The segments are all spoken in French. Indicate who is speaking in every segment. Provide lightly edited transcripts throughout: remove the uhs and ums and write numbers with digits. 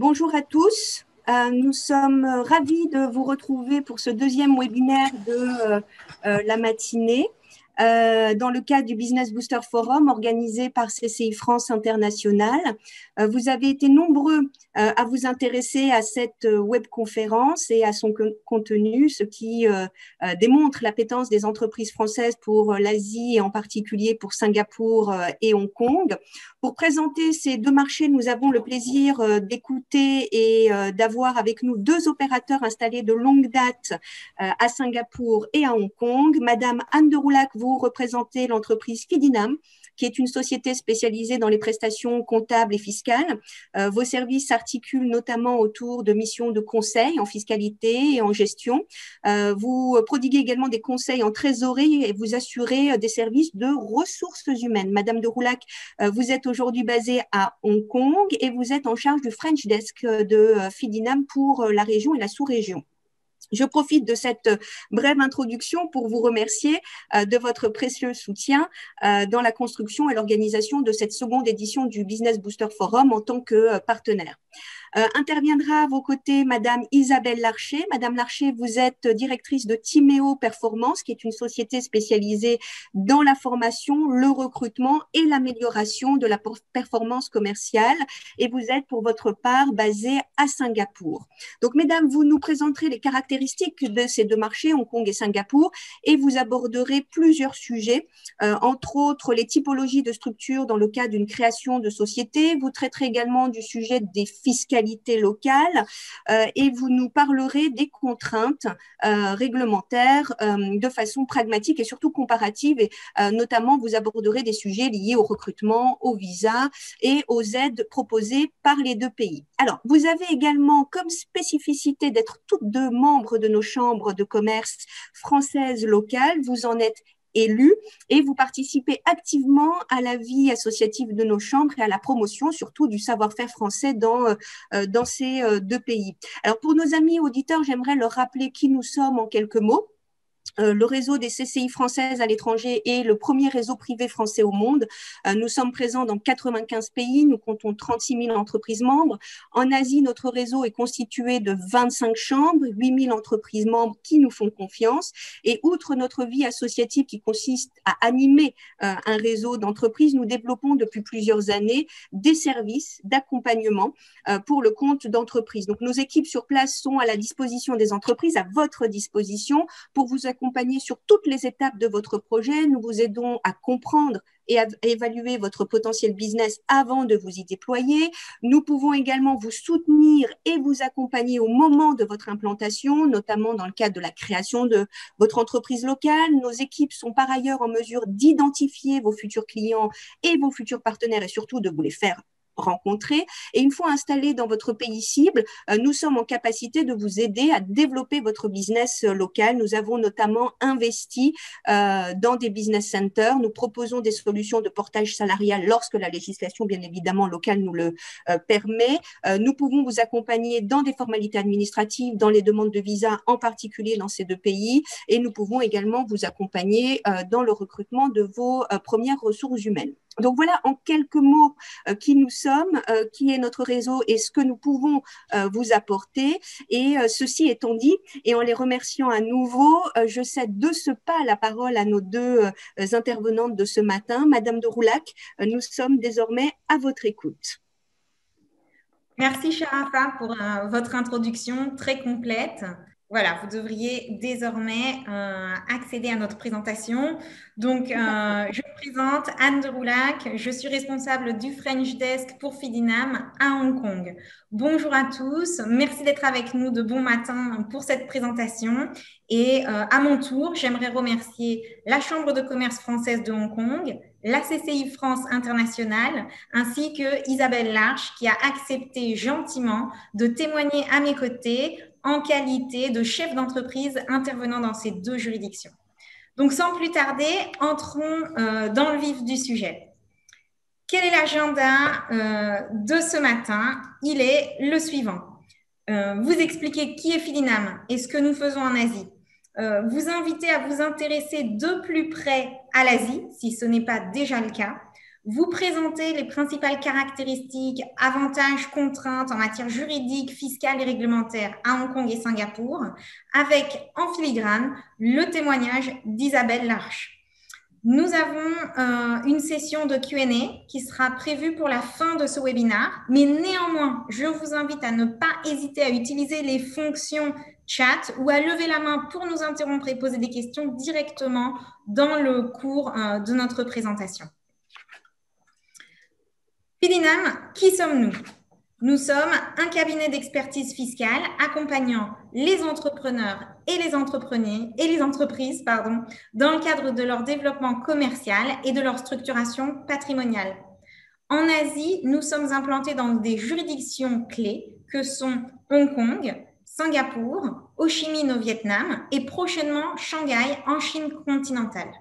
Speaker 1: Bonjour à tous. Nous sommes ravis de vous retrouver pour ce deuxième webinaire de la matinée dans le cadre du Business Booster Forum organisé par CCI France International. Vous avez été nombreux à vous intéresser à cette webconférence et à son contenu, ce qui démontre l'appétence des entreprises françaises pour l'Asie et en particulier pour Singapour et Hong Kong. Pour présenter ces deux marchés, nous avons le plaisir d'écouter et d'avoir avec nous deux opérateurs installés de longue date à Singapour et à Hong Kong. Madame Anne de Roulac, vous représentez l'entreprise Fidinam, qui est une société spécialisée dans les prestations comptables et fiscales. Vos services s'articulent notamment autour de missions de conseil en fiscalité et en gestion. Vous prodiguez également des conseils en trésorerie et vous assurez des services de ressources humaines. Madame de Roulac, vous êtes aujourd'hui basée à Hong Kong et vous êtes en charge du French Desk de Fidinam pour la région et la sous-région. Je profite de cette brève introduction pour vous remercier de votre précieux soutien dans la construction et l'organisation de cette seconde édition du Business Booster Forum en tant que partenaire. Interviendra à vos côtés Madame Isabelle Larcher. Madame Larcher, vous êtes directrice de Timéo Performance, qui est une société spécialisée dans la formation, le recrutement et l'amélioration de la performance commerciale. Et vous êtes pour votre part basée à Singapour. Donc, mesdames, vous nous présenterez les caractéristiques de ces deux marchés, Hong Kong et Singapour, et vous aborderez plusieurs sujets, entre autres les typologies de structures dans le cas d'une création de société. Vous traiterez également du sujet des fiscalités locales et vous nous parlerez des contraintes réglementaires de façon pragmatique et surtout comparative et notamment vous aborderez des sujets liés au recrutement, au visa et aux aides proposées par les deux pays. Alors, vous avez également comme spécificité d'être toutes deux membres de nos chambres de commerce françaises locales. Vous en êtes élus et vous participez activement à la vie associative de nos chambres et à la promotion surtout du savoir-faire français dans ces deux pays. Alors pour nos amis auditeurs, j'aimerais leur rappeler qui nous sommes en quelques mots. Le réseau des CCI françaises à l'étranger est le premier réseau privé français au monde. Nous sommes présents dans 95 pays, nous comptons 36 000 entreprises membres. En Asie, notre réseau est constitué de 25 chambres, 8 000 entreprises membres qui nous font confiance. Et outre notre vie associative qui consiste à animer un réseau d'entreprises, nous développons depuis plusieurs années des services d'accompagnement pour le compte d'entreprises. Donc nos équipes sur place sont à la disposition des entreprises, à votre disposition, pour vous accompagner sur toutes les étapes de votre projet. Nous vous aidons à comprendre et à évaluer votre potentiel business avant de vous y déployer. Nous pouvons également vous soutenir et vous accompagner au moment de votre implantation, notamment dans le cadre de la création de votre entreprise locale. Nos équipes sont par ailleurs en mesure d'identifier vos futurs clients et vos futurs partenaires et surtout de vous les faire rencontrer. Et une fois installé dans votre pays cible, nous sommes en capacité de vous aider à développer votre business local. Nous avons notamment investi dans des business centers. Nous proposons des solutions de portage salarial lorsque la législation, bien évidemment, locale nous le permet. Nous pouvons vous accompagner dans des formalités administratives, dans les demandes de visa, en particulier dans ces deux pays. Et nous pouvons également vous accompagner dans le recrutement de vos premières ressources humaines. Donc voilà en quelques mots qui nous sommes, qui est notre réseau et ce que nous pouvons vous apporter. Et ceci étant dit, et en les remerciant à nouveau, je cède de ce pas la parole à nos deux intervenantes de ce matin. Madame de Roulac, nous sommes désormais à votre écoute.
Speaker 2: Merci Sharafa pour votre introduction très complète. Voilà, vous devriez désormais accéder à notre présentation. Donc, je me présente Anne de Roulac. Je suis responsable du French Desk pour Fidinam à Hong Kong. Bonjour à tous. Merci d'être avec nous de bon matin pour cette présentation. Et à mon tour, j'aimerais remercier la Chambre de commerce française de Hong Kong, la CCI France Internationale, ainsi que Isabelle Larche qui a accepté gentiment de témoigner à mes côtés en qualité de chef d'entreprise intervenant dans ces deux juridictions. Donc, sans plus tarder, entrons dans le vif du sujet. Quel est l'agenda de ce matin? Il est le suivant. Vous expliquer qui est Fidinam et ce que nous faisons en Asie. Vous inviter à vous intéresser de plus près à l'Asie, si ce n'est pas déjà le cas. vous présenter les principales caractéristiques, avantages, contraintes en matière juridique, fiscale et réglementaire à Hong Kong et Singapour, avec en filigrane le témoignage d'Isabelle Larche. Nous avons une session de Q&A qui sera prévue pour la fin de ce webinaire, mais néanmoins, je vous invite à ne pas hésiter à utiliser les fonctions chat ou à lever la main pour nous interrompre et poser des questions directement dans le cours de notre présentation. Fidinam, qui sommes-nous? Nous sommes un cabinet d'expertise fiscale accompagnant les entrepreneurs et les entreprises dans le cadre de leur développement commercial et de leur structuration patrimoniale. En Asie, nous sommes implantés dans des juridictions clés que sont Hong Kong, Singapour, Ho Chi Minh au Vietnam et prochainement Shanghai en Chine continentale.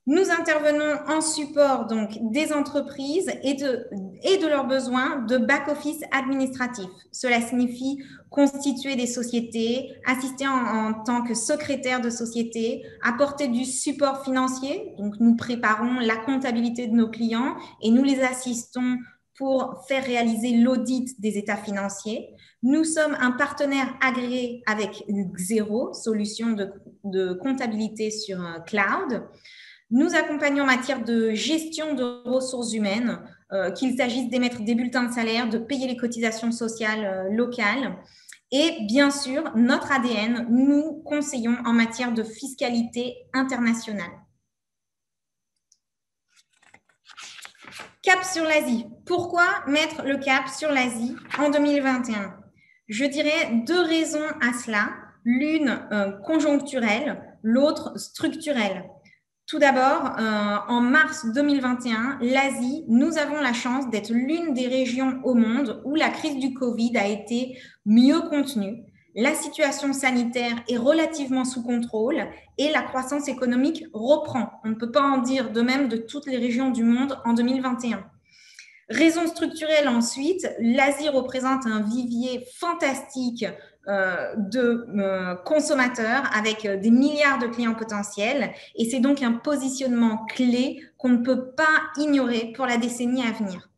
Speaker 2: Nous intervenons en support donc des entreprises et de leurs besoins de back-office administratif. Cela signifie constituer des sociétés, assister en tant que secrétaire de société, apporter du support financier. Donc, nous préparons la comptabilité de nos clients et nous les assistons pour faire réaliser l'audit des états financiers. Nous sommes un partenaire agréé avec Xero, solution de comptabilité sur cloud. Nous accompagnons en matière de gestion de ressources humaines, qu'il s'agisse d'émettre des bulletins de salaire, de payer les cotisations sociales locales. Et bien sûr, notre ADN, nous conseillons en matière de fiscalité internationale. Cap sur l'Asie. Pourquoi mettre le cap sur l'Asie en 2021? Je dirais deux raisons à cela. L'une conjoncturelle, l'autre structurelle. Tout d'abord, en mars 2021, l'Asie, nous avons la chance d'être l'une des régions au monde où la crise du Covid a été mieux contenue. La situation sanitaire est relativement sous contrôle et la croissance économique reprend. On ne peut pas en dire de même de toutes les régions du monde en 2021. Raison structurelle ensuite, l'Asie représente un vivier fantastique de consommateurs avec des milliards de clients potentiels et c'est donc un positionnement clé qu'on ne peut pas ignorer pour la décennie à venir.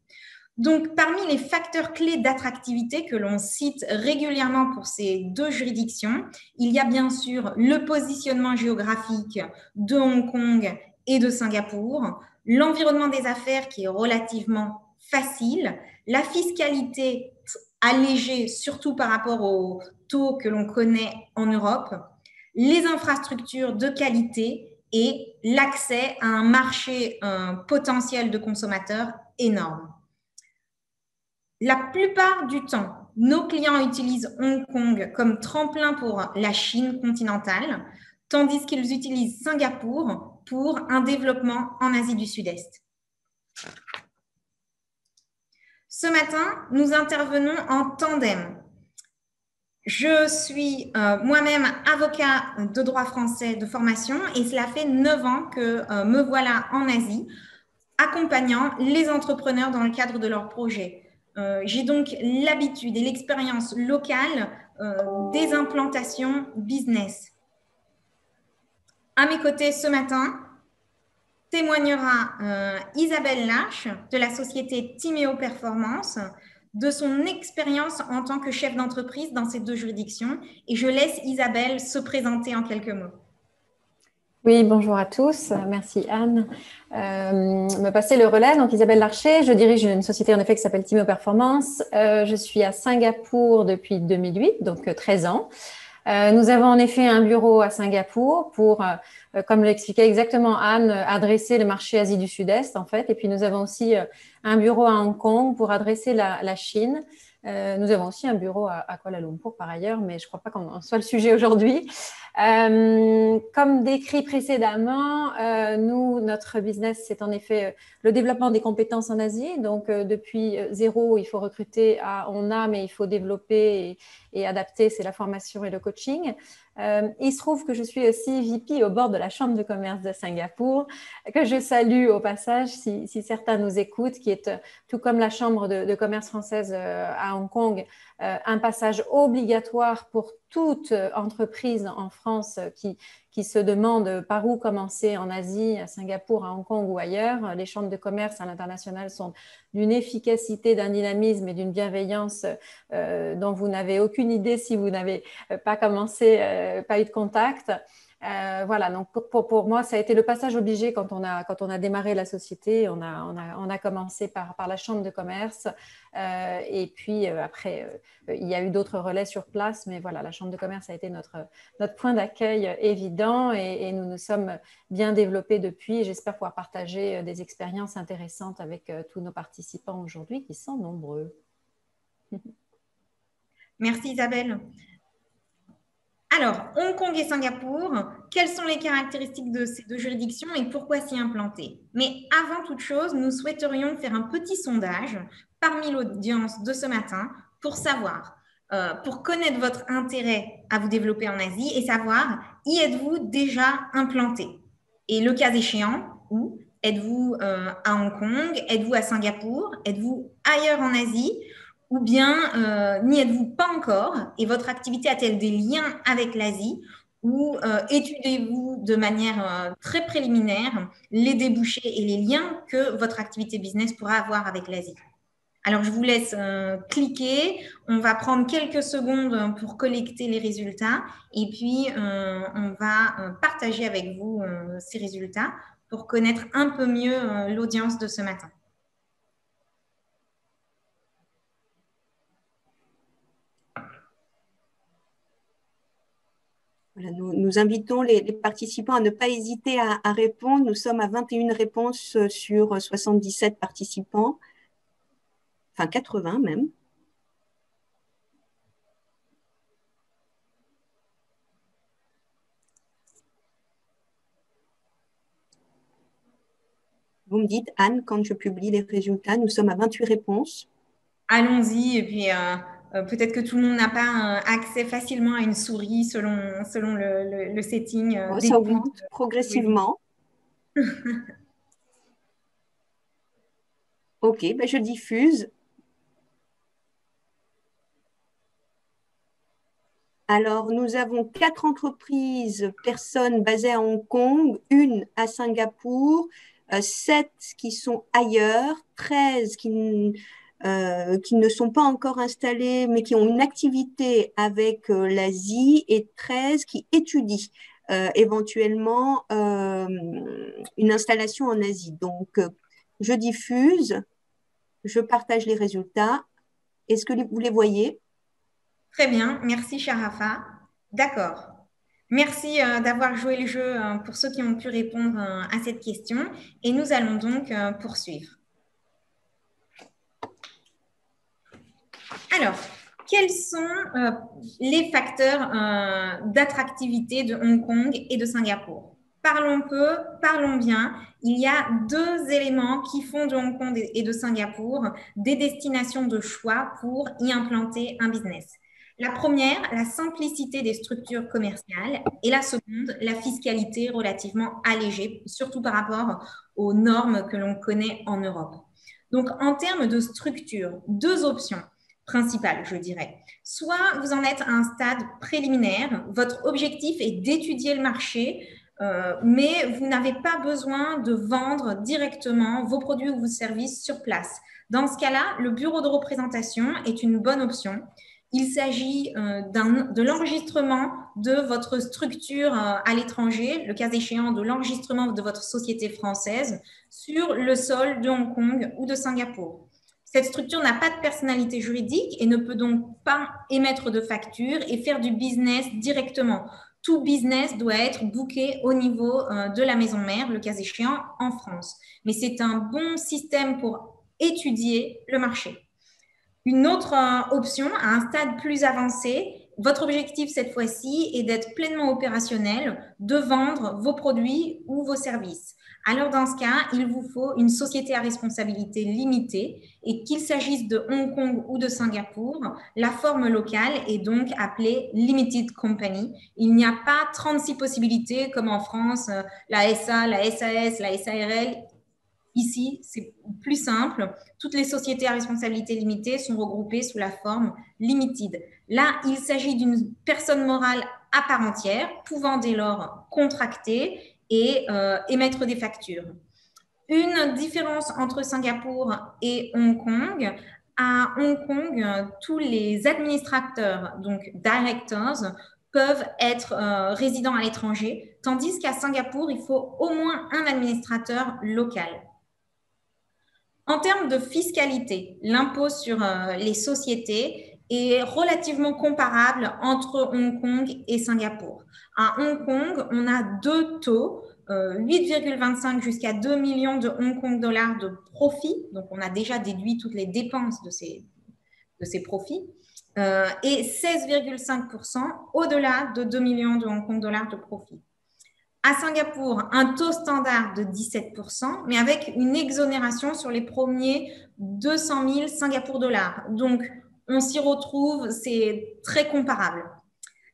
Speaker 2: Donc, parmi les facteurs clés d'attractivité que l'on cite régulièrement pour ces deux juridictions, il y a bien sûr le positionnement géographique de Hong Kong et de Singapour, l'environnement des affaires qui est relativement facile, la fiscalité allégée, surtout par rapport aux taux que l'on connaît en Europe, les infrastructures de qualité et l'accès à un marché potentiel de consommateurs énorme. La plupart du temps, nos clients utilisent Hong Kong comme tremplin pour la Chine continentale, tandis qu'ils utilisent Singapour pour un développement en Asie du Sud-Est. Ce matin, nous intervenons en tandem. Je suis moi-même avocat de droit français de formation et cela fait 9 ans que me voilà en Asie, accompagnant les entrepreneurs dans le cadre de leurs projets. J'ai donc l'habitude et l'expérience locale des implantations business. À mes côtés ce matin, témoignera Isabelle Larche de la société Timéo Performance, de son expérience en tant que chef d'entreprise dans ces deux juridictions. Et je laisse Isabelle se présenter en quelques mots.
Speaker 3: Oui, bonjour à tous. Merci Anne. Me passer le relais. Donc Isabelle Larcher, je dirige une société en effet qui s'appelle Timéo Performance. Je suis à Singapour depuis 2008, donc 13 ans. Nous avons en effet un bureau à Singapour pour, comme l'expliquait exactement Anne, adresser le marché Asie du Sud-Est en fait. Et puis nous avons aussi un bureau à Hong Kong pour adresser la Chine. Nous avons aussi un bureau à Kuala Lumpur par ailleurs, mais je ne crois pas qu'on soit le sujet aujourd'hui. Comme décrit précédemment, notre business, c'est en effet le développement des compétences en Asie. Donc, depuis zéro, il faut recruter. Mais il faut développer et adapter, c'est la formation et le coaching. Il se trouve que je suis aussi VP au bord de la Chambre de commerce de Singapour, que je salue au passage si certains nous écoutent, qui est tout comme la Chambre de commerce française à Hong Kong, un passage obligatoire pour toute entreprise en France qui qui se demandent par où commencer en Asie, à Singapour, à Hong Kong ou ailleurs. Les chambres de commerce à l'international sont d'une efficacité, d'un dynamisme et d'une bienveillance dont vous n'avez aucune idée si vous n'avez pas commencé, pas eu de contact. Voilà, donc pour moi, ça a été le passage obligé quand on a démarré la société. On a commencé par la chambre de commerce et puis après, il y a eu d'autres relais sur place, mais voilà, la chambre de commerce a été notre point d'accueil évident et nous nous sommes bien développés depuis. J'espère pouvoir partager des expériences intéressantes avec tous nos participants aujourd'hui qui sont nombreux.
Speaker 2: Merci Isabelle. Alors, Hong Kong et Singapour, quelles sont les caractéristiques de ces deux juridictions et pourquoi s'y implanter? Mais avant toute chose, nous souhaiterions faire un petit sondage parmi l'audience de ce matin pour savoir, pour connaître votre intérêt à vous développer en Asie et savoir, y êtes-vous déjà implanté? Et le cas échéant, où? Êtes-vous à Hong Kong? Êtes-vous à Singapour? Êtes-vous ailleurs en Asie? Ou bien n'y êtes-vous pas encore et votre activité a-t-elle des liens avec l'Asie ou étudiez-vous de manière très préliminaire les débouchés et les liens que votre activité business pourra avoir avec l'Asie? Alors, je vous laisse cliquer. On va prendre quelques secondes pour collecter les résultats et puis on va partager avec vous ces résultats pour connaître un peu mieux l'audience de ce matin.
Speaker 1: Voilà, nous invitons les participants à ne pas hésiter à répondre. Nous sommes à 21 réponses sur 77 participants, enfin 80 même. Vous me dites, Anne, quand je publie les résultats, nous sommes à 28 réponses.
Speaker 2: Allons-y, et puis peut-être que tout le monde n'a pas accès facilement à une souris selon le setting.
Speaker 1: Ça augmente progressivement. Ok, ben je diffuse. Alors, nous avons 4 entreprises, personnes basées à Hong Kong, une à Singapour, 7 qui sont ailleurs, 13 qui ne sont pas encore installées, mais qui ont une activité avec l'Asie, et 13 qui étudient éventuellement une installation en Asie. Donc, je diffuse, je partage les résultats. Est-ce que vous les voyez?
Speaker 2: Très bien, merci Sharafa. D'accord. Merci d'avoir joué le jeu pour ceux qui ont pu répondre à cette question. Et nous allons donc poursuivre. Alors, quels sont les facteurs d'attractivité de Hong Kong et de Singapour? Parlons peu, parlons bien. Il y a 2 éléments qui font de Hong Kong et de Singapour des destinations de choix pour y implanter un business. La première, la simplicité des structures commerciales, et la seconde, la fiscalité relativement allégée, surtout par rapport aux normes que l'on connaît en Europe. Donc, en termes de structure, 2 options principales, je dirais. Soit vous en êtes à un stade préliminaire, votre objectif est d'étudier le marché, mais vous n'avez pas besoin de vendre directement vos produits ou vos services sur place. Dans ce cas-là, le bureau de représentation est une bonne option. Il s'agit de l'enregistrement de votre structure à l'étranger, le cas échéant de l'enregistrement de votre société française sur le sol de Hong Kong ou de Singapour. Cette structure n'a pas de personnalité juridique et ne peut donc pas émettre de facture et faire du business directement. Tout business doit être booké au niveau de la maison mère, le cas échéant, en France. Mais c'est un bon système pour étudier le marché. Une autre option, à un stade plus avancé, votre objectif cette fois-ci est d'être pleinement opérationnel, de vendre vos produits ou vos services. Alors dans ce cas, il vous faut une société à responsabilité limitée et qu'il s'agisse de Hong Kong ou de Singapour, la forme locale est donc appelée Limited Company. Il n'y a pas 36 possibilités comme en France, la SA, la SAS, la SARL. Ici, c'est plus simple. Toutes les sociétés à responsabilité limitée sont regroupées sous la forme limited. Là, il s'agit d'une personne morale à part entière, pouvant dès lors contracter et émettre des factures. Une différence entre Singapour et Hong Kong. À Hong Kong, tous les administrateurs, donc directors, peuvent être résidents à l'étranger, tandis qu'à Singapour, il faut au moins un administrateur local. En termes de fiscalité, l'impôt sur les sociétés est relativement comparable entre Hong Kong et Singapour. À Hong Kong, on a deux taux, 8,25 jusqu'à 2 millions de Hong Kong dollars de profit, donc on a déjà déduit toutes les dépenses de ces profits, et 16,5% au-delà de 2 millions de Hong Kong dollars de profit. À Singapour, un taux standard de 17%, mais avec une exonération sur les premiers 200 000 Singapour dollars. Donc, on s'y retrouve, c'est très comparable.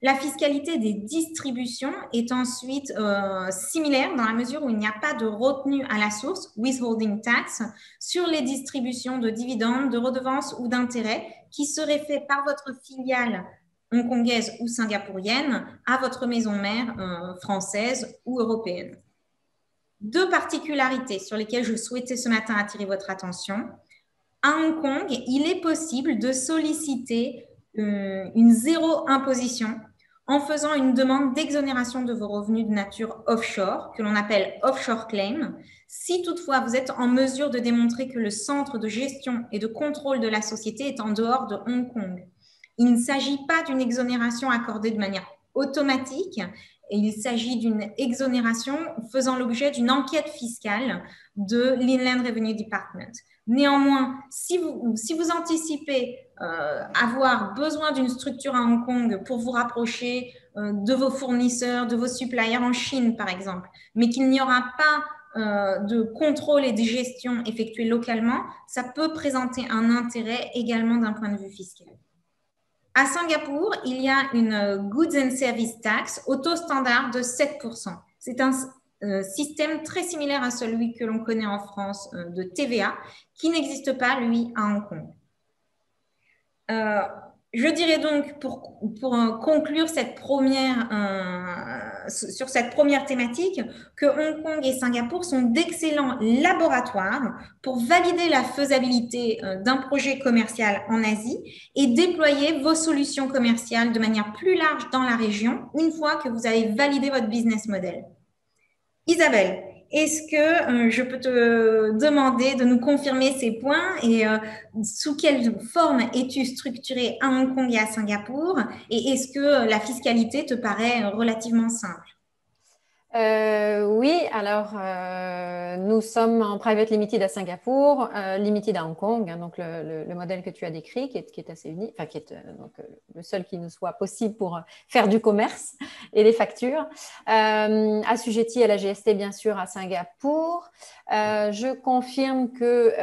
Speaker 2: La fiscalité des distributions est ensuite similaire dans la mesure où il n'y a pas de retenue à la source, withholding tax, sur les distributions de dividendes, de redevances ou d'intérêts qui seraient faits par votre filiale hongkongaise ou singapourienne à votre maison mère française ou européenne. Deux particularités sur lesquelles je souhaitais ce matin attirer votre attention. À Hong Kong, il est possible de solliciter une zéro imposition en faisant une demande d'exonération de vos revenus de nature offshore, que l'on appelle offshore claim, si toutefois vous êtes en mesure de démontrer que le centre de gestion et de contrôle de la société est en dehors de Hong Kong. Il ne s'agit pas d'une exonération accordée de manière automatique, et il s'agit d'une exonération faisant l'objet d'une enquête fiscale de l'Inland Revenue Department. Néanmoins, si vous anticipez avoir besoin d'une structure à Hong Kong pour vous rapprocher de vos fournisseurs, de vos suppliers en Chine, par exemple, mais qu'il n'y aura pas de contrôle et de gestion effectués localement, ça peut présenter un intérêt également d'un point de vue fiscal. À Singapour, il y a une Goods and Service Tax au taux standard de 7%. C'est un système très similaire à celui que l'on connaît en France de TVA, qui n'existe pas, lui, à Hong Kong. Je dirais donc, pour conclure sur cette première thématique, que Hong Kong et Singapour sont d'excellents laboratoires pour valider la faisabilité d'un projet commercial en Asie et déployer vos solutions commerciales de manière plus large dans la région une fois que vous avez validé votre business model. Isabelle, est-ce que je peux te demander de nous confirmer ces points et sous quelle forme es-tu structurée à Hong Kong et à Singapour, et est-ce que la fiscalité te paraît relativement simple?
Speaker 3: Oui, alors nous sommes en private limited à Singapour, limited à Hong Kong, hein, donc le modèle que tu as décrit qui est assez unique, enfin qui est donc, le seul qui nous soit possible pour faire du commerce et des factures. Assujetti à la GST bien sûr à Singapour. Je confirme que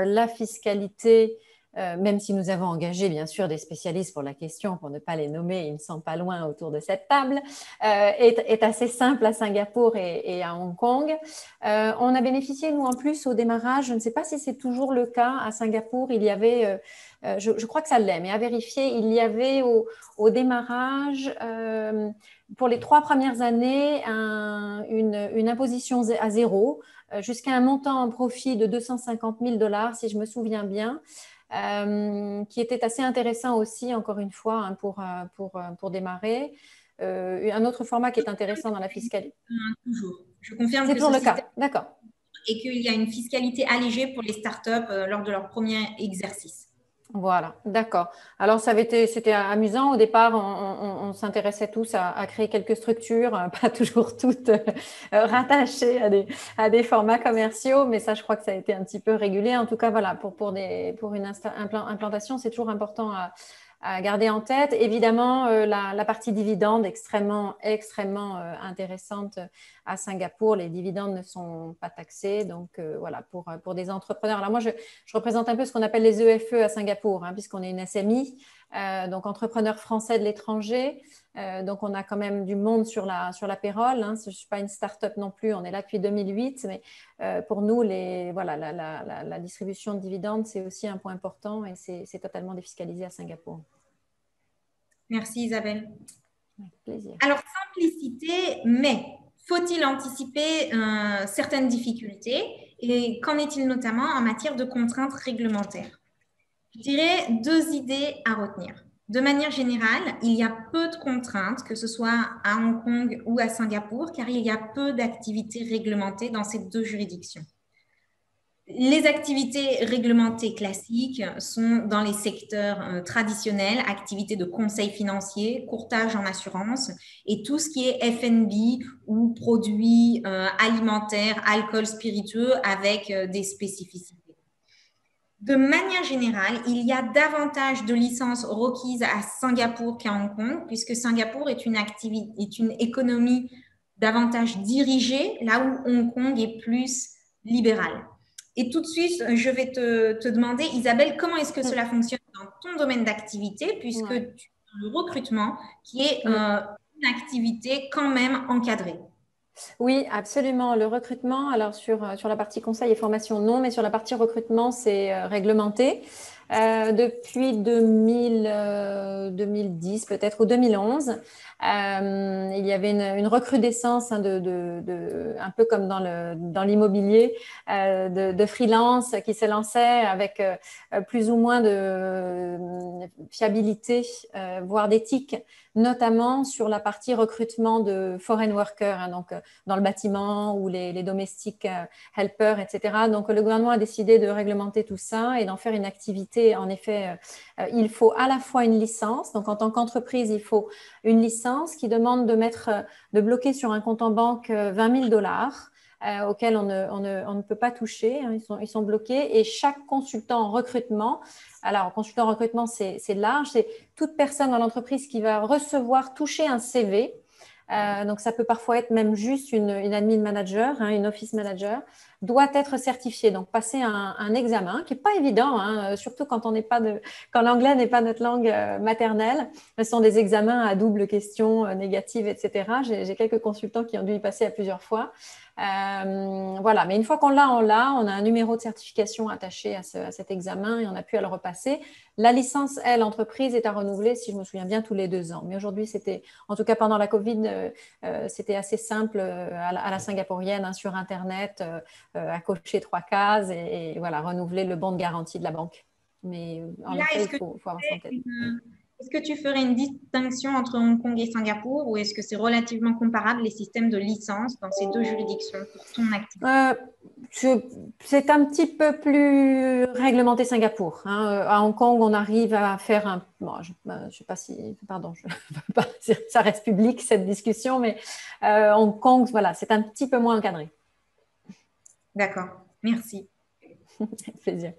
Speaker 3: la fiscalité, même si nous avons engagé bien sûr des spécialistes pour la question, pour ne pas les nommer, ils ne sont pas loin autour de cette table, est assez simple à Singapour et à Hong Kong. On a bénéficié, nous en plus, au démarrage, je ne sais pas si c'est toujours le cas à Singapour, il y avait, je crois que ça l'est, mais à vérifier, il y avait au démarrage, pour les 3 premières années, une imposition à zéro, jusqu'à un montant en profit de 250 000 $, si je me souviens bien. Qui était assez intéressant aussi, encore une fois, hein, pour démarrer. Un autre format qui est intéressant dans la fiscalité.
Speaker 2: Toujours. Je confirme
Speaker 3: c'est
Speaker 2: que
Speaker 3: toujours le cas, d'accord.
Speaker 2: Et qu'il y a une fiscalité allégée pour les startups lors de leur premier exercice.
Speaker 3: Voilà, d'accord. Alors, c'était amusant. Au départ, on s'intéressait tous à créer quelques structures, pas toujours toutes rattachées à des formats commerciaux, mais ça, je crois que ça a été un petit peu régulé. En tout cas, voilà, pour une implantation, c'est toujours important à garder en tête. Évidemment, la partie dividende extrêmement intéressante à Singapour. Les dividendes ne sont pas taxés. Donc, voilà, pour des entrepreneurs. Alors, moi, je représente un peu ce qu'on appelle les EFE à Singapour, hein, puisqu'on est une SMI, donc entrepreneurs français de l'étranger. Donc, on a quand même du monde sur la payroll. Hein. Je ne suis pas une start-up non plus. On est là depuis 2008. Mais pour nous, la distribution de dividendes, c'est aussi un point important et c'est totalement défiscalisé à Singapour.
Speaker 2: Merci Isabelle.
Speaker 3: Avec plaisir.
Speaker 2: Alors, simplicité, mais faut-il anticiper certaines difficultés? Et qu'en est-il notamment en matière de contraintes réglementaires? Je dirais 2 idées à retenir. De manière générale, il y a peu de contraintes, que ce soit à Hong Kong ou à Singapour, car il y a peu d'activités réglementées dans ces 2 juridictions. Les activités réglementées classiques sont dans les secteurs traditionnels, activités de conseil financier, courtage en assurance et tout ce qui est F&B ou produits alimentaires, alcool spiritueux avec des spécificités. De manière générale, il y a davantage de licences requises à Singapour qu'à Hong Kong, puisque Singapour est une économie davantage dirigée, là où Hong Kong est plus libérale. Et tout de suite, je vais te demander, Isabelle, comment est-ce que cela fonctionne dans ton domaine d'activité, puisque tu as le recrutement, qui est une activité quand même encadrée.
Speaker 3: Oui, absolument. Le recrutement, alors sur la partie conseil et formation, non, mais sur la partie recrutement, c'est réglementé. Depuis 2010 peut-être, ou 2011, il y avait une recrudescence un peu comme dans l'immobilier, de freelance qui se lançait avec plus ou moins de fiabilité, voire d'éthique, notamment sur la partie recrutement de foreign workers, hein, donc dans le bâtiment ou les domestiques helpers, etc. Donc, le gouvernement a décidé de réglementer tout ça et d'en faire une activité. En effet, il faut à la fois une licence. Donc, en tant qu'entreprise, il faut une licence qui demande de bloquer sur un compte en banque 20 000 $. Auxquels on ne peut pas toucher, hein, ils sont bloqués. Et chaque consultant en recrutement, alors consultant en recrutement, c'est large, c'est toute personne dans l'entreprise qui va toucher un CV. Donc, ça peut parfois être même juste une admin manager, hein, une office manager, doit être certifiée. Donc, passer un examen qui n'est pas évident, hein, surtout quand l'anglais n'est pas notre langue maternelle. Ce sont des examens à double question négative, etc. J'ai quelques consultants qui ont dû y passer à plusieurs fois. Voilà, mais une fois qu'on l'a, on a un numéro de certification attaché à cet examen et on a pu à le repasser. La licence, l'entreprise est à renouveler, si je me souviens bien, tous les 2 ans. Mais aujourd'hui, en tout cas pendant la Covid, c'était assez simple à la singapourienne, hein, sur Internet, à cocher 3 cases et voilà, renouveler le bon de garantie de la banque. Mais en effet, il faut avoir ça en tête.
Speaker 2: Est-ce que tu ferais une distinction entre Hong Kong et Singapour ou est-ce que c'est relativement comparable les systèmes de licence dans ces 2 juridictions pour ton activité?
Speaker 3: C'est un petit peu plus réglementé Singapour, hein. À Hong Kong, on arrive à faire je ne sais pas si… Pardon, je ne veux pas dire que ça reste public cette discussion, mais Hong Kong, voilà, c'est un petit peu moins encadré.
Speaker 2: D'accord, merci.
Speaker 3: Avec plaisir.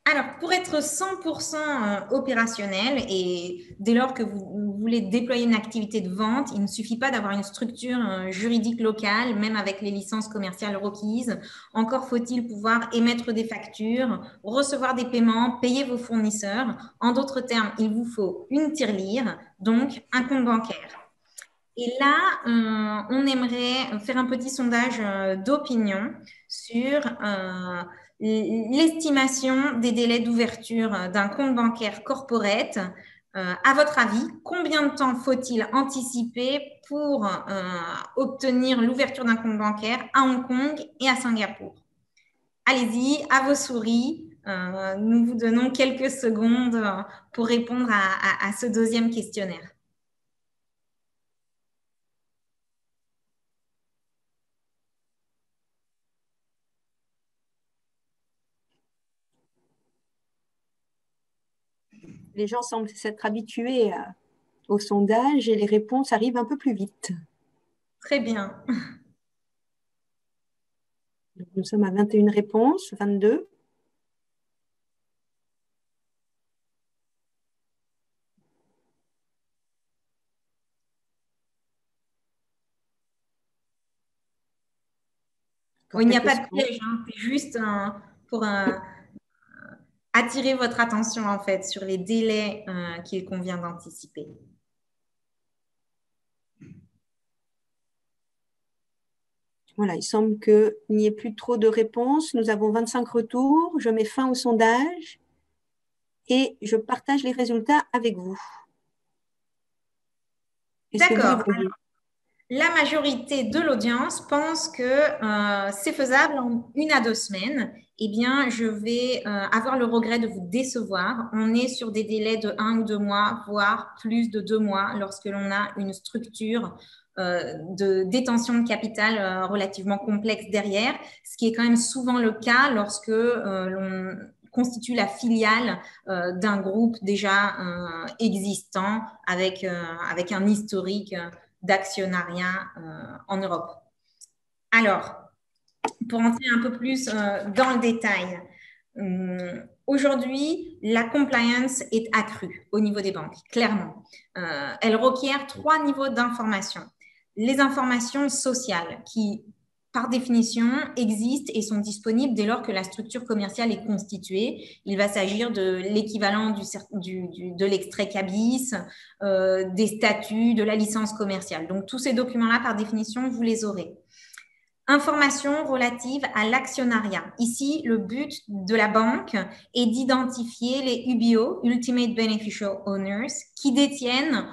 Speaker 2: Alors, pour être 100% opérationnel et dès lors que vous voulez déployer une activité de vente, il ne suffit pas d'avoir une structure juridique locale, même avec les licences commerciales requises. Encore faut-il pouvoir émettre des factures, recevoir des paiements, payer vos fournisseurs. En d'autres termes, il vous faut une tirelire, donc un compte bancaire. Et là, on aimerait faire un petit sondage d'opinion sur l'estimation des délais d'ouverture d'un compte bancaire corporate. À votre avis, combien de temps faut-il anticiper pour obtenir l'ouverture d'un compte bancaire à Hong Kong et à Singapour? Allez-y, à vos souris. Nous vous donnons quelques secondes pour répondre à ce 2e questionnaire.
Speaker 1: Les gens semblent s'être habitués au sondage et les réponses arrivent un peu plus vite.
Speaker 2: Très bien.
Speaker 1: Donc, nous sommes à 21 réponses, 22.
Speaker 2: Il n'y a pas de piège, hein, c'est juste pour attirer votre attention en fait sur les délais qu'il convient d'anticiper.
Speaker 1: Voilà, il semble qu'il n'y ait plus trop de réponses. Nous avons 25 retours. Je mets fin au sondage et je partage les résultats avec vous. Qu'est-ce que
Speaker 2: D'accord.
Speaker 1: vous voyez?
Speaker 2: La majorité de l'audience pense que c'est faisable en 1 à 2 semaines. Eh bien, je vais avoir le regret de vous décevoir. On est sur des délais de 1 ou 2 mois, voire plus de 2 mois lorsque l'on a une structure de détention de capital relativement complexe derrière, ce qui est quand même souvent le cas lorsque l'on constitue la filiale d'un groupe déjà existant avec un historique d'actionnariat en Europe. Alors, pour entrer un peu plus dans le détail, aujourd'hui, la compliance est accrue au niveau des banques, clairement. Elle requiert 3 niveaux d'information. Les informations sociales qui, par définition, existent et sont disponibles dès lors que la structure commerciale est constituée. Il va s'agir de l'équivalent de l'extrait CABIS, des statuts, de la licence commerciale. Donc, tous ces documents-là, par définition, vous les aurez. Informations relatives à l'actionnariat. Ici, le but de la banque est d'identifier les UBO, Ultimate Beneficial Owners, qui détiennent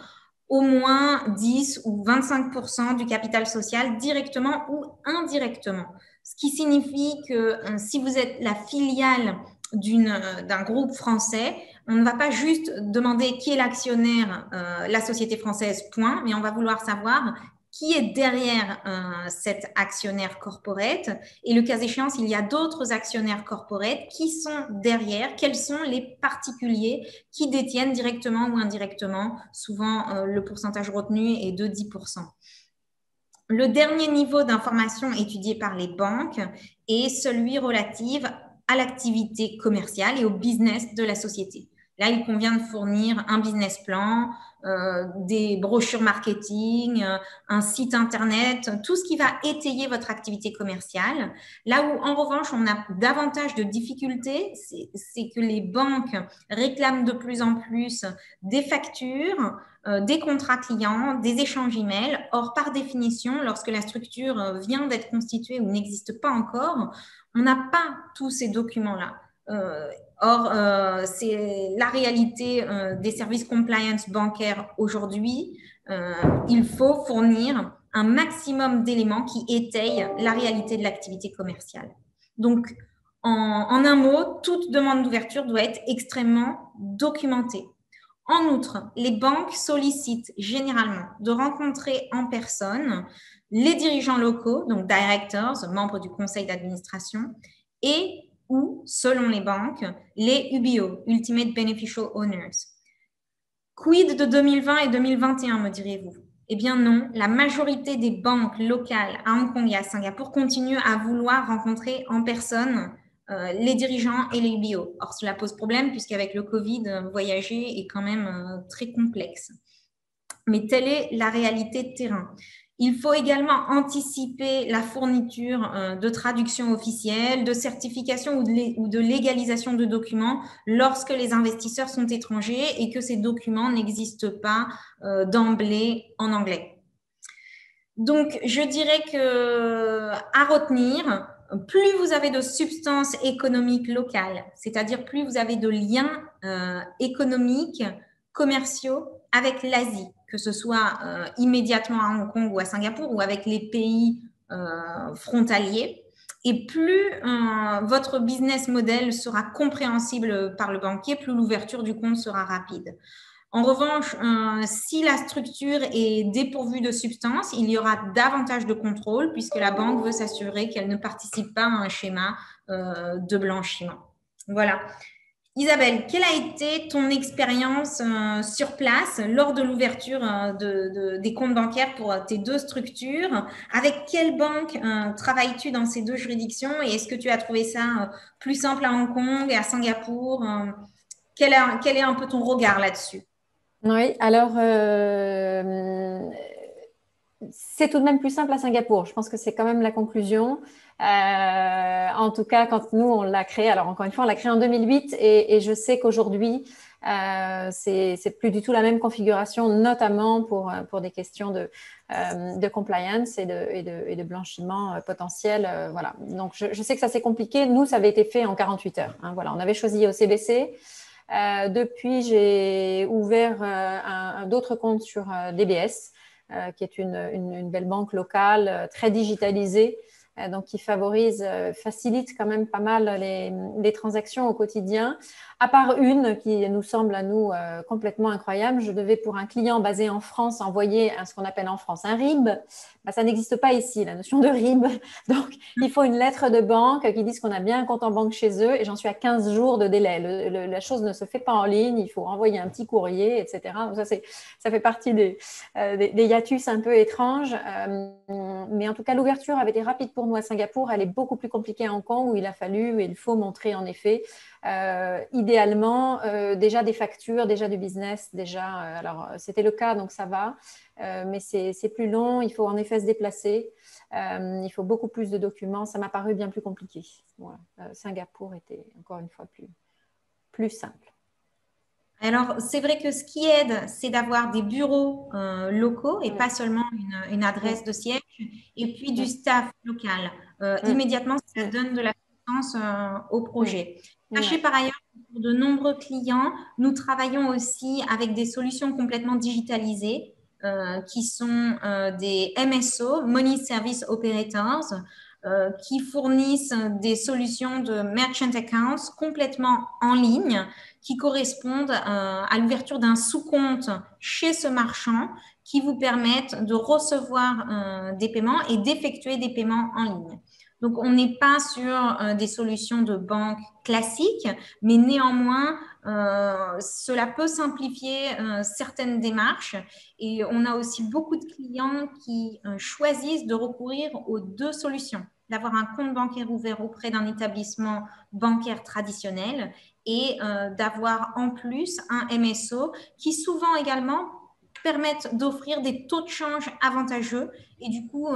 Speaker 2: au moins 10 ou 25% du capital social directement ou indirectement. Ce qui signifie que si vous êtes la filiale d'un groupe français, on ne va pas juste demander qui est l'actionnaire, la société française, point, mais on va vouloir savoir qui est derrière cet actionnaire corporate et le cas échéant, s'il y a d'autres actionnaires corporate, qui sont derrière, quels sont les particuliers qui détiennent directement ou indirectement, souvent le pourcentage retenu est de 10%. Le dernier niveau d'information étudié par les banques est celui relatif à l'activité commerciale et au business de la société. Là, il convient de fournir un business plan, des brochures marketing, un site internet, tout ce qui va étayer votre activité commerciale. Là où, en revanche, on a davantage de difficultés, c'est que les banques réclament de plus en plus des factures, des contrats clients, des échanges emails. Or, par définition, lorsque la structure vient d'être constituée ou n'existe pas encore, on n'a pas tous ces documents-là. Or, c'est la réalité des services compliance bancaires aujourd'hui. Il faut fournir un maximum d'éléments qui étayent la réalité de l'activité commerciale. Donc, en un mot, toute demande d'ouverture doit être extrêmement documentée. En outre, les banques sollicitent généralement de rencontrer en personne les dirigeants locaux, donc directors, membres du conseil d'administration, et ou, selon les banques, les UBO, Ultimate Beneficial Owners. Quid de 2020 et 2021, me direz-vous? Eh bien non, la majorité des banques locales à Hong Kong et à Singapour continuent à vouloir rencontrer en personne les dirigeants et les UBO. Or, cela pose problème puisqu'avec le Covid, voyager est quand même très complexe. Mais telle est la réalité de terrain. Il faut également anticiper la fourniture de traductions officielles, de certifications ou de légalisation de documents lorsque les investisseurs sont étrangers et que ces documents n'existent pas d'emblée en anglais. Donc, je dirais que à retenir, plus vous avez de substances économiques locales, c'est-à-dire plus vous avez de liens économiques, commerciaux avec l'Asie, que ce soit immédiatement à Hong Kong ou à Singapour ou avec les pays frontaliers, et plus votre business model sera compréhensible par le banquier, plus l'ouverture du compte sera rapide. En revanche, si la structure est dépourvue de substance, il y aura davantage de contrôle puisque la banque veut s'assurer qu'elle ne participe pas à un schéma de blanchiment. Voilà. Isabelle, quelle a été ton expérience sur place lors de l'ouverture des comptes bancaires pour tes 2 structures? Avec quelle banque travailles-tu dans ces 2 juridictions et est-ce que tu as trouvé ça plus simple à Hong Kong et à Singapour? Quel est un peu ton regard là-dessus?
Speaker 3: Oui, alors c'est tout de même plus simple à Singapour. Je pense que c'est quand même la conclusion. En tout cas, quand nous, on l'a créé, alors encore une fois, on l'a créé en 2008 et je sais qu'aujourd'hui, c'est plus du tout la même configuration, notamment pour des questions de compliance et de blanchiment potentiel. Voilà. Donc, je sais que ça c'est compliqué. Nous, ça avait été fait en 48 heures. Hein, voilà. On avait choisi OCBC. Depuis, j'ai ouvert d'autres comptes sur DBS. qui est une belle banque locale, très digitalisée, donc qui facilite quand même pas mal les transactions au quotidien. À part une qui nous semble à nous complètement incroyable, je devais pour un client basé en France envoyer ce qu'on appelle en France un RIB. Ça n'existe pas ici, la notion de RIB. Donc, il faut une lettre de banque qui dise qu'on a bien un compte en banque chez eux et j'en suis à 15 jours de délai. La chose ne se fait pas en ligne, il faut envoyer un petit courrier, etc. Donc ça fait partie des hiatus un peu étranges. Mais en tout cas, l'ouverture avait été rapide pour nous à Singapour. Elle est beaucoup plus compliquée à Hong Kong où il faut montrer en effet idéalement déjà des factures, déjà du business, alors c'était le cas donc ça va, mais c'est plus long, il faut en effet se déplacer, il faut beaucoup plus de documents, ça m'a paru bien plus compliqué. Voilà. Singapour était encore une fois plus simple.
Speaker 2: Alors, c'est vrai que ce qui aide, c'est d'avoir des bureaux locaux et pas seulement une adresse de siège, et puis du staff local. Immédiatement, ça donne de la puissance au projet. Sachez par ailleurs que pour de nombreux clients, nous travaillons aussi avec des solutions complètement digitalisées qui sont des MSO, Money Service Operators, qui fournissent des solutions de merchant accounts complètement en ligne qui correspondent à l'ouverture d'un sous-compte chez ce marchand qui vous permettent de recevoir des paiements et d'effectuer des paiements en ligne. Donc, on n'est pas sur des solutions de banque classiques, mais néanmoins, cela peut simplifier certaines démarches. Et on a aussi beaucoup de clients qui choisissent de recourir aux deux solutions, d'avoir un compte bancaire ouvert auprès d'un établissement bancaire traditionnel et d'avoir en plus un MSO qui souvent également permettent d'offrir des taux de change avantageux et du coup,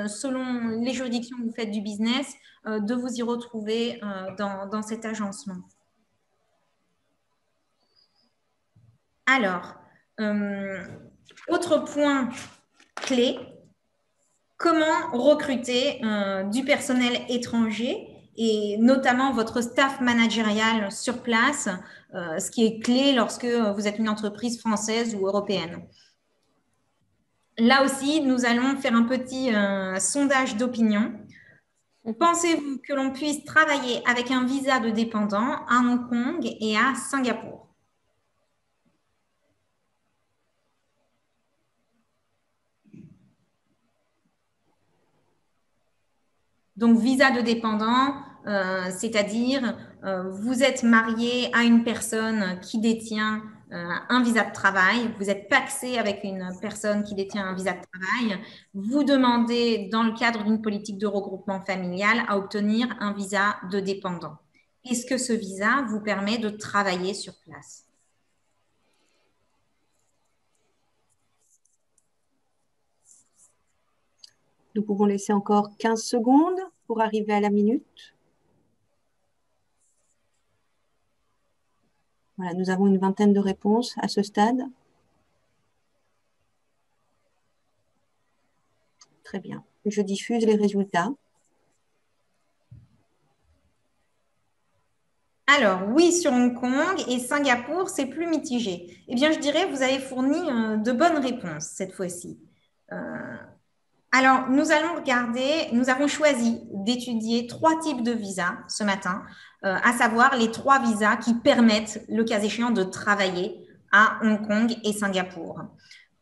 Speaker 2: selon les juridictions où vous faites du business, de vous y retrouver dans cet agencement. Alors, autre point clé, comment recruter du personnel étranger et notamment votre staff managérial sur place, ce qui est clé lorsque vous êtes une entreprise française ou européenne. Là aussi, nous allons faire un petit sondage d'opinion. Pensez-vous que l'on puisse travailler avec un visa de dépendant à Hong Kong et à Singapour? Donc, visa de dépendant, c'est-à-dire vous êtes marié à une personne qui détient un visa de travail, vous êtes pacsé avec une personne qui détient un visa de travail, vous demandez dans le cadre d'une politique de regroupement familial à obtenir un visa de dépendant. Est-ce que ce visa vous permet de travailler sur place?
Speaker 1: Nous pouvons laisser encore 15 secondes pour arriver à la minute. Voilà, nous avons une vingtaine de réponses à ce stade. Très bien. Je diffuse les résultats.
Speaker 2: Alors, oui, sur Hong Kong et Singapour, c'est plus mitigé. Eh bien, je dirais que vous avez fourni de bonnes réponses cette fois-ci. Alors, nous allons regarder, nous avons choisi d'étudier 3 types de visas ce matin, à savoir les 3 visas qui permettent, le cas échéant, de travailler à Hong Kong et Singapour.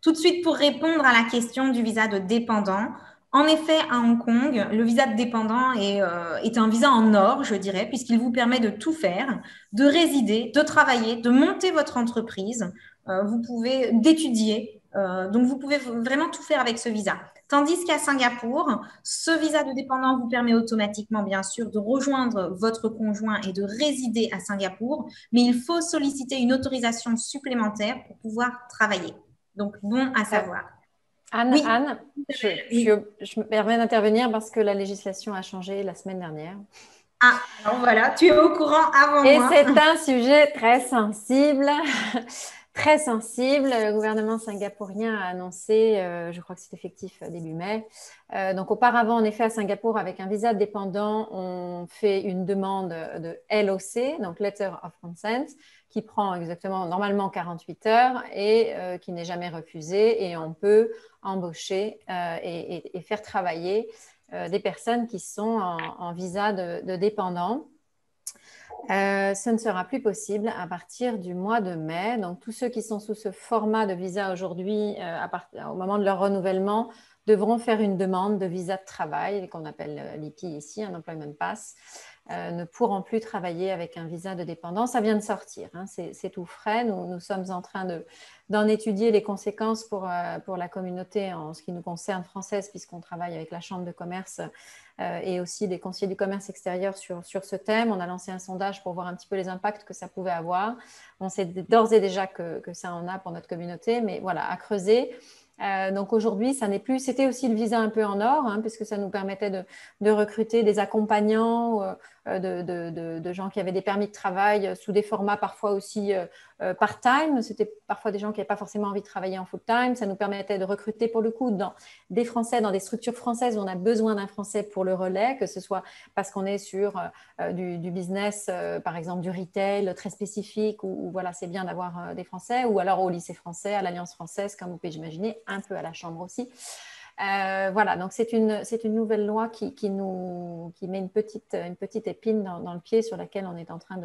Speaker 2: Tout de suite, pour répondre à la question du visa de dépendant, en effet, à Hong Kong, le visa de dépendant est un visa en or, je dirais, puisqu'il vous permet de tout faire, de résider, de travailler, de monter votre entreprise, vous pouvez d'étudier, donc vous pouvez vraiment tout faire avec ce visa. Tandis qu'à Singapour, ce visa de dépendant vous permet automatiquement, bien sûr, de rejoindre votre conjoint et de résider à Singapour, mais il faut solliciter une autorisation supplémentaire pour pouvoir travailler. Donc, bon à savoir.
Speaker 3: Anne, oui. Anne, je me permets d'intervenir parce que la législation a changé la semaine dernière.
Speaker 2: Ah, alors voilà, tu es au courant avant
Speaker 3: et
Speaker 2: moi.
Speaker 3: Et c'est un sujet très sensible. très sensible. Le gouvernement singapourien a annoncé, je crois que c'est effectif début mai. Donc, auparavant, en effet, à Singapour, avec un visa de dépendant, on fait une demande de LOC, donc Letter of Consent, qui prend exactement normalement 48 heures et qui n'est jamais refusée. Et on peut embaucher et faire travailler des personnes qui sont en visa de dépendant. Ce ne sera plus possible à partir du mois de mai. Donc, tous ceux qui sont sous ce format de visa aujourd'hui, au moment de leur renouvellement, devront faire une demande de visa de travail, qu'on appelle l'IPI ici, un Employment Pass, ne pourront plus travailler avec un visa de dépendant. Ça vient de sortir, hein, c'est tout frais. Nous sommes en train d'en étudier les conséquences pour la communauté en ce qui nous concerne française, puisqu'on travaille avec la Chambre de commerce et aussi des conseillers du commerce extérieur sur ce thème. On a lancé un sondage pour voir un petit peu les impacts que ça pouvait avoir. On sait d'ores et déjà que ça en a pour notre communauté, mais voilà, à creuser. Donc aujourd'hui, ça n'est plus. C'était aussi le visa un peu en or, hein, puisque ça nous permettait de recruter des accompagnants, de gens qui avaient des permis de travail sous des formats parfois aussi part-time. C'était parfois des gens qui n'avaient pas forcément envie de travailler en full-time. Ça nous permettait de recruter pour le coup des Français, dans des structures françaises où on a besoin d'un Français pour le relais, que ce soit parce qu'on est sur du business, par exemple du retail très spécifique, où voilà, c'est bien d'avoir des Français, ou alors au lycée français, à l'Alliance française, comme vous pouvez imaginer, un peu à la Chambre aussi. Voilà, donc c'est une nouvelle loi qui met une petite épine dans le pied sur laquelle on est en train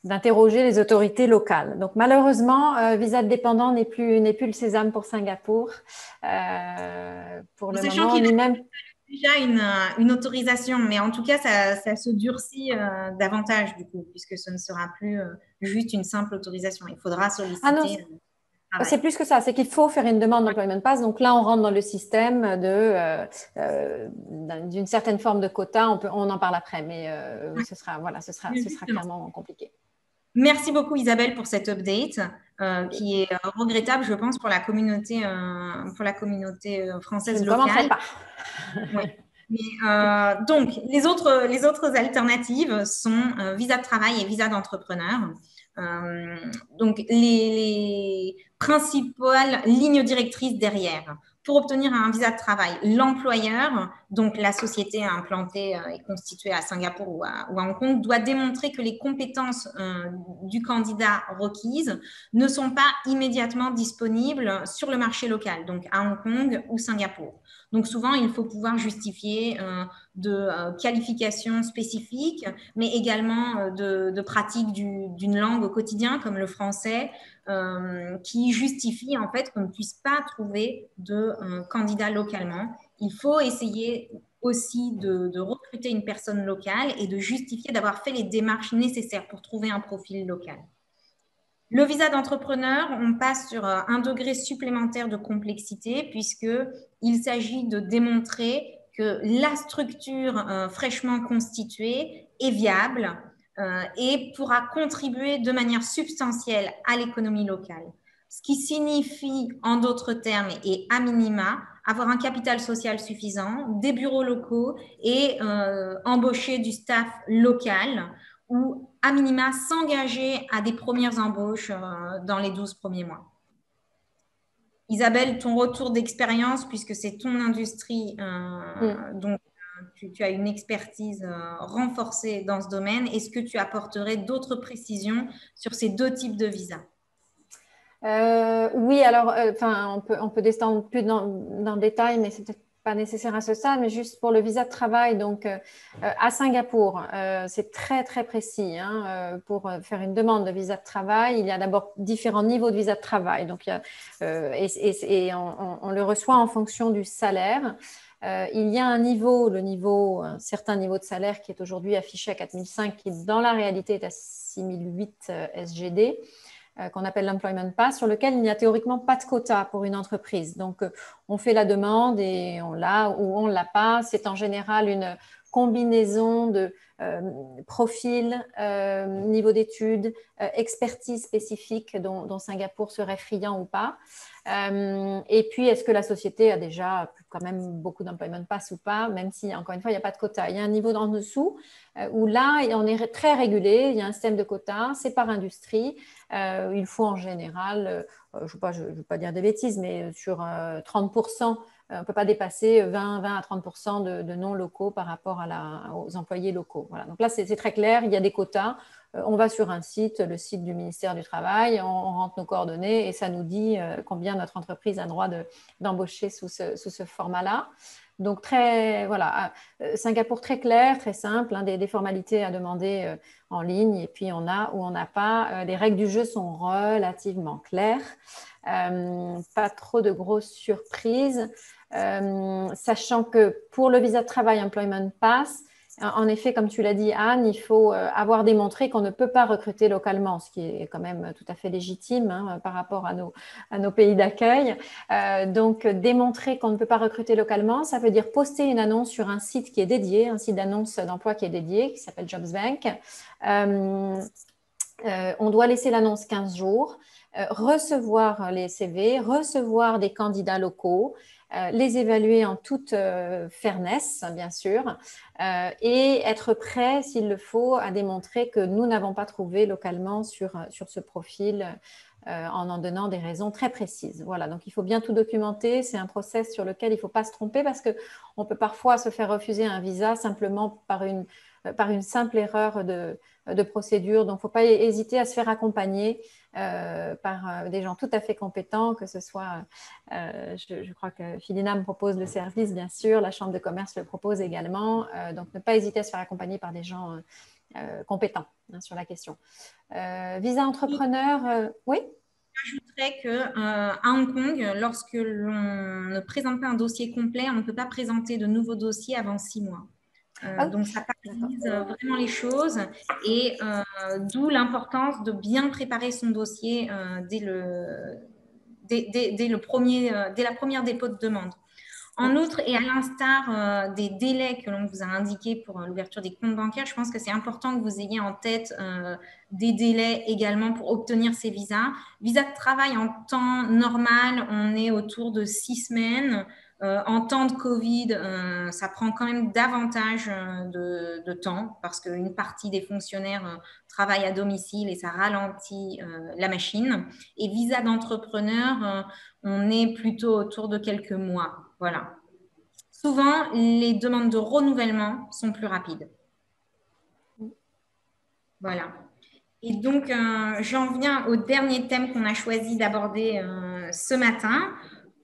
Speaker 3: d'interroger les autorités locales. Donc malheureusement, visa de dépendant n'est plus le sésame pour Singapour. Pour le
Speaker 2: Sachant
Speaker 3: moment,
Speaker 2: qu'il
Speaker 3: ni
Speaker 2: a
Speaker 3: même...
Speaker 2: déjà une autorisation, mais en tout cas, ça se durcit davantage du coup, puisque ce ne sera plus juste une simple autorisation. Il faudra solliciter.
Speaker 3: Ah non, c'est plus que ça, c'est qu'il faut faire une demande d'employment pass. Donc là, on rentre dans le système d'une certaine forme de quota. On en parle après, mais ce sera clairement compliqué.
Speaker 2: Merci beaucoup Isabelle pour cette update qui est regrettable, je pense, pour la communauté française
Speaker 3: je ne
Speaker 2: locale.
Speaker 3: commencerai pas.
Speaker 2: Oui. Mais, donc, les autres alternatives sont visa de travail et visa d'entrepreneur. Donc, les principales lignes directrices derrière. Pour obtenir un visa de travail, l'employeur, donc la société implantée et constituée à Singapour ou à Hong Kong, doit démontrer que les compétences du candidat requises ne sont pas immédiatement disponibles sur le marché local, donc à Hong Kong ou Singapour. Donc souvent, il faut pouvoir justifier de qualifications spécifiques, mais également de pratique d'une langue au quotidien, comme le français, qui justifie en fait qu'on ne puisse pas trouver de candidat localement. Il faut essayer aussi de recruter une personne locale et de justifier d'avoir fait les démarches nécessaires pour trouver un profil local. Le visa d'entrepreneur, on passe sur un degré supplémentaire de complexité puisqu'il s'agit de démontrer que la structure fraîchement constituée est viable et pourra contribuer de manière substantielle à l'économie locale. Ce qui signifie, en d'autres termes et à minima, avoir un capital social suffisant, des bureaux locaux et embaucher du staff local ou à minima s'engager à des premières embauches dans les 12 premiers mois. Isabelle, ton retour d'expérience, puisque c'est ton industrie, donc tu as une expertise renforcée dans ce domaine, est-ce que tu apporterais d'autres précisions sur ces deux types de visas?
Speaker 3: Oui, alors, on peut descendre plus dans le détail, mais c'est peut-être pas nécessaire à ce stade, mais juste pour le visa de travail. Donc, à Singapour, c'est très, très précis. Hein, pour faire une demande de visa de travail, il y a d'abord différents niveaux de visa de travail. Donc, on le reçoit en fonction du salaire. Il y a un certain niveau de salaire qui est aujourd'hui affiché à 4005, qui dans la réalité est à 6008 SGD. Qu'on appelle l'Employment Pass, sur lequel il n'y a théoriquement pas de quota pour une entreprise. Donc, on fait la demande et on l'a ou on ne l'a pas. C'est en général une combinaison de profil, niveau d'études, expertise spécifique dont Singapour serait friand ou pas. Et puis, est-ce que la société a déjà quand même beaucoup d'employment pass ou pas, même si, encore une fois, il n'y a pas de quota. Il y a un niveau en dessous où là, on est très régulé, il y a un système de quotas, c'est par industrie. Il faut en général, je ne veux pas dire des bêtises, mais sur 30%, on ne peut pas dépasser 20 à 30% de non-locaux par rapport aux employés locaux. Voilà. Donc là, c'est très clair, il y a des quotas. On va sur un site, le site du ministère du Travail, on rentre nos coordonnées et ça nous dit combien notre entreprise a le droit d'embaucher sous ce format-là. Donc, voilà, Singapour très clair, très simple, hein, des formalités à demander en ligne et puis on a ou on n'a pas. Les règles du jeu sont relativement claires, pas trop de grosses surprises, sachant que pour le visa de travail Employment Pass, en effet, comme tu l'as dit, Anne, il faut avoir démontré qu'on ne peut pas recruter localement, ce qui est quand même tout à fait légitime hein, par rapport à nos pays d'accueil. Donc, démontrer qu'on ne peut pas recruter localement, ça veut dire poster une annonce sur un site qui est dédié, un site d'annonce d'emploi qui est dédié, qui s'appelle JobsBank. On doit laisser l'annonce 15 jours, recevoir les CV, recevoir des candidats locaux, les évaluer en toute fairness, bien sûr, et être prêt, s'il le faut, à démontrer que nous n'avons pas trouvé localement sur ce profil en donnant des raisons très précises. Voilà, donc il faut bien tout documenter. C'est un process sur lequel il ne faut pas se tromper parce qu'on peut parfois se faire refuser un visa simplement par une simple erreur de procédure. Donc, il ne faut pas hésiter à se faire accompagner par des gens tout à fait compétents, que ce soit, je crois que Philina me propose le service, bien sûr, la Chambre de commerce le propose également. Donc, ne pas hésiter à se faire accompagner par des gens compétents hein, sur la question. Visa entrepreneur, oui.
Speaker 2: J'ajouterais qu'à Hong Kong, lorsque l'on ne présente pas un dossier complet, on ne peut pas présenter de nouveaux dossiers avant 6 mois. Donc, ça paralyse vraiment les choses et d'où l'importance de bien préparer son dossier dès la première dépôt de demande. En outre, et à l'instar des délais que l'on vous a indiqués pour l'ouverture des comptes bancaires, je pense que c'est important que vous ayez en tête des délais également pour obtenir ces visas. Visa de travail en temps normal, on est autour de 6 semaines. En temps de Covid, ça prend quand même davantage de temps parce qu'une partie des fonctionnaires travaillent à domicile et ça ralentit la machine. Et visa d'entrepreneur, on est plutôt autour de quelques mois. Voilà. Souvent, les demandes de renouvellement sont plus rapides. Voilà. Et donc, j'en viens au dernier thème qu'on a choisi d'aborder ce matin.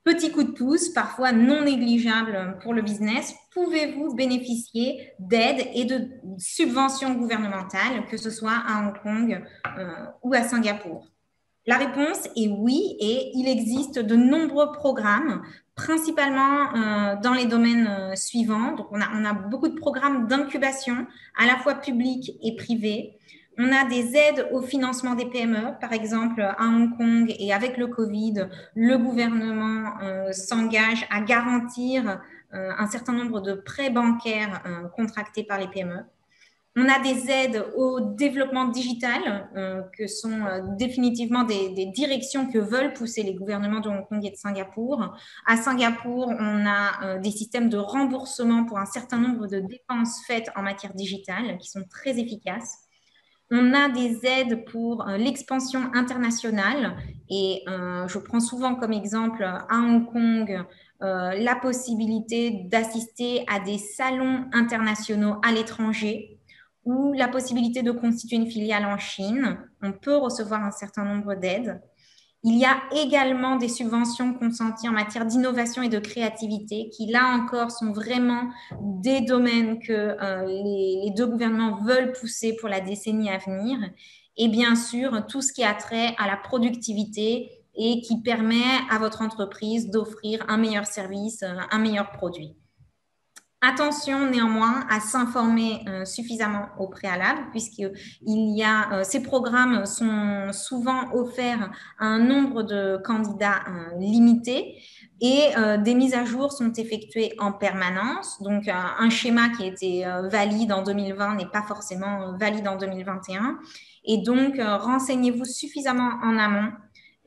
Speaker 2: Petit coup de pouce, parfois non négligeable pour le business. Pouvez-vous bénéficier d'aides et de subventions gouvernementales, que ce soit à Hong Kong ou à Singapour? La réponse est oui, et il existe de nombreux programmes, principalement dans les domaines suivants. Donc, on a beaucoup de programmes d'incubation, à la fois publics et privés. On a des aides au financement des PME, par exemple à Hong Kong, et avec le Covid, le gouvernement s'engage à garantir un certain nombre de prêts bancaires contractés par les PME. On a des aides au développement digital, que sont définitivement des directions que veulent pousser les gouvernements de Hong Kong et de Singapour. À Singapour, on a des systèmes de remboursement pour un certain nombre de dépenses faites en matière digitale qui sont très efficaces. On a des aides pour l'expansion internationale et je prends souvent comme exemple à Hong Kong la possibilité d'assister à des salons internationaux à l'étranger ou la possibilité de constituer une filiale en Chine. On peut recevoir un certain nombre d'aides. Il y a également des subventions consenties en matière d'innovation et de créativité qui, là encore, sont vraiment des domaines que les deux gouvernements veulent pousser pour la décennie à venir. Et bien sûr, tout ce qui a trait à la productivité et qui permet à votre entreprise d'offrir un meilleur service, un meilleur produit. Attention néanmoins à s'informer suffisamment au préalable, ces programmes sont souvent offerts à un nombre de candidats limité et des mises à jour sont effectuées en permanence. Donc, un schéma qui était valide en 2020 n'est pas forcément valide en 2021. Et donc, renseignez-vous suffisamment en amont.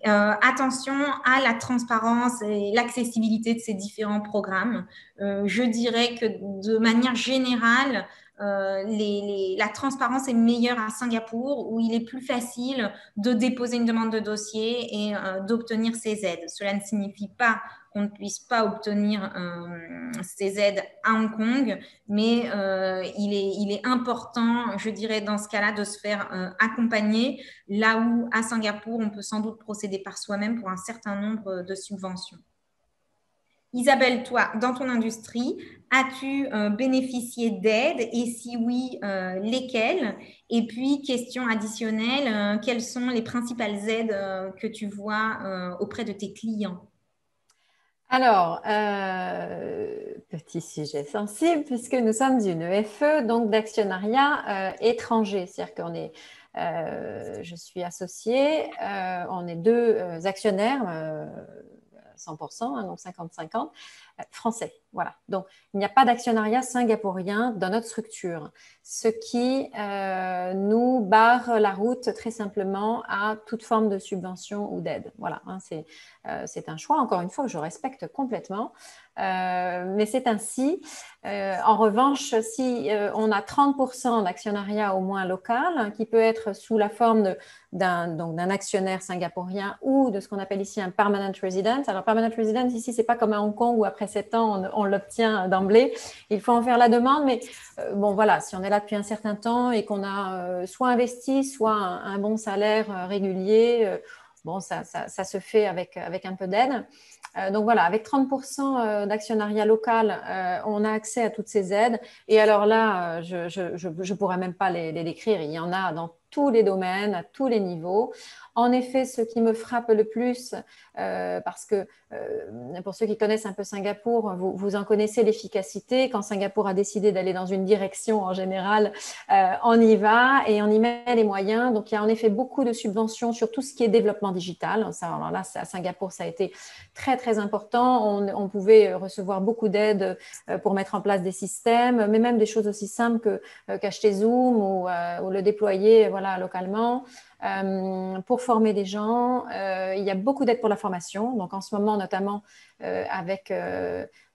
Speaker 2: Attention à la transparence et l'accessibilité de ces différents programmes. Je dirais que de manière générale, la transparence est meilleure à Singapour, où il est plus facile de déposer une demande de dossier et d'obtenir ces aides. Cela ne signifie pas qu'on ne puisse pas obtenir ces aides à Hong Kong, mais il est important, je dirais, dans ce cas-là, de se faire accompagner, là où à Singapour, on peut sans doute procéder par soi-même pour un certain nombre de subventions. Isabelle, toi, dans ton industrie, as-tu bénéficié d'aides et si oui, lesquelles? Et puis, question additionnelle, quelles sont les principales aides que tu vois auprès de tes clients?
Speaker 3: Alors, petit sujet sensible puisque nous sommes une EFE, donc d'actionnariat étranger. C'est-à-dire qu'on est, je suis associée, on est deux actionnaires 100%, hein, donc 50-50, français. Voilà. Donc, il n'y a pas d'actionnariat singapourien dans notre structure, ce qui nous barre la route très simplement à toute forme de subvention ou d'aide. Voilà, hein, c'est un choix, encore une fois, que je respecte complètement, mais c'est ainsi. En revanche, si on a 30% d'actionnariat au moins local, hein, qui peut être sous la forme d'un actionnaire singapourien ou de ce qu'on appelle ici un permanent resident. Alors, permanent resident, ici, c'est pas comme à Hong Kong où après 7 ans, on l'obtient d'emblée. Il faut en faire la demande, mais bon, voilà, si on est là depuis un certain temps et qu'on a soit investi, soit un bon salaire régulier, bon, ça se fait avec un peu d'aide. Donc voilà, avec 30% d'actionnariat local, on a accès à toutes ces aides. Et alors là, je ne pourrais même pas les décrire. Il y en a dans tous les domaines, à tous les niveaux. En effet, ce qui me frappe le plus, parce que pour ceux qui connaissent un peu Singapour, vous en connaissez l'efficacité. Quand Singapour a décidé d'aller dans une direction, en général, on y va et on y met les moyens. Donc, il y a en effet beaucoup de subventions sur tout ce qui est développement digital. Alors là, à Singapour, ça a été très, très important. On pouvait recevoir beaucoup d'aides pour mettre en place des systèmes, mais même des choses aussi simples qu'acheter Zoom ou le déployer voilà, localement. Pour former des gens. Il y a beaucoup d'aides pour la formation. Donc, en ce moment, notamment avec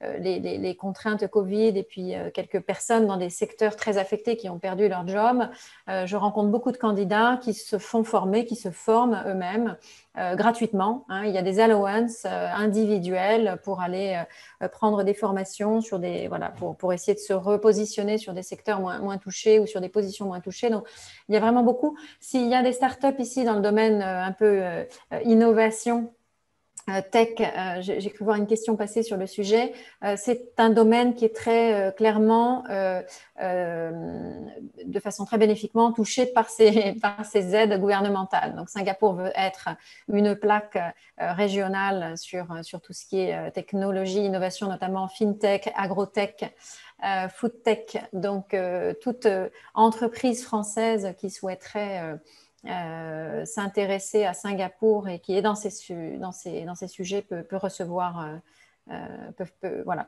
Speaker 3: les contraintes Covid et puis quelques personnes dans des secteurs très affectés qui ont perdu leur job, je rencontre beaucoup de candidats qui se font former, qui se forment eux-mêmes gratuitement. Hein. Il y a des allowances individuelles pour aller prendre des formations sur voilà, pour essayer de se repositionner sur des secteurs moins touchés ou sur des positions moins touchées. Donc, il y a vraiment beaucoup. S'il y a des startups ici dans le domaine un peu innovation, tech, j'ai cru voir une question passer sur le sujet. C'est un domaine qui est très clairement, de façon très bénéfiquement, touché par ces aides gouvernementales. Donc, Singapour veut être une plaque régionale sur tout ce qui est technologie, innovation, notamment fintech, agrotech, food tech. Donc, toute entreprise française qui souhaiterait s'intéresser à Singapour et qui est dans ces sujets peut recevoir, peut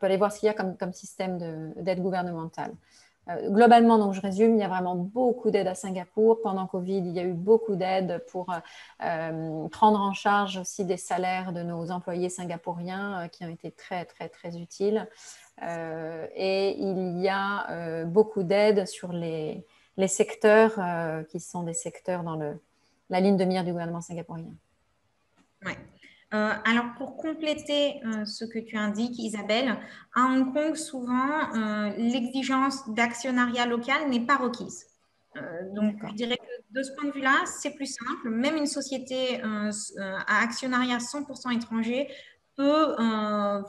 Speaker 3: aller voir ce qu'il y a comme système d'aide gouvernementale. Globalement, donc je résume, il y a vraiment beaucoup d'aides à Singapour. Pendant Covid, il y a eu beaucoup d'aides pour prendre en charge aussi des salaires de nos employés singapouriens qui ont été très, très, très utiles. Et il y a beaucoup d'aides sur les secteurs qui sont des secteurs dans la ligne de mire du gouvernement singapourien.
Speaker 2: Ouais. Alors, pour compléter ce que tu indiques, Isabelle, à Hong Kong, souvent, l'exigence d'actionnariat local n'est pas requise. Donc, je dirais que de ce point de vue-là, c'est plus simple. Même une société à actionnariat 100% étranger peut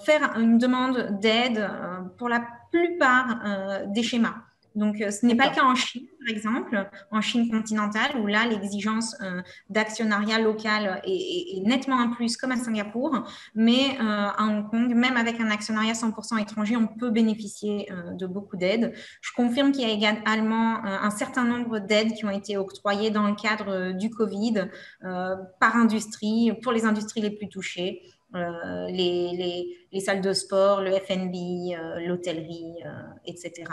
Speaker 2: faire une demande d'aide pour la plupart des schémas. Donc, ce n'est pas le cas en Chine, par exemple, en Chine continentale, où là, l'exigence d'actionnariat local est nettement un plus, comme à Singapour. Mais à Hong Kong, même avec un actionnariat 100% étranger, on peut bénéficier de beaucoup d'aides. Je confirme qu'il y a également un certain nombre d'aides qui ont été octroyées dans le cadre du Covid par industrie, pour les industries les plus touchées. Les salles de sport, le F&B, l'hôtellerie, etc.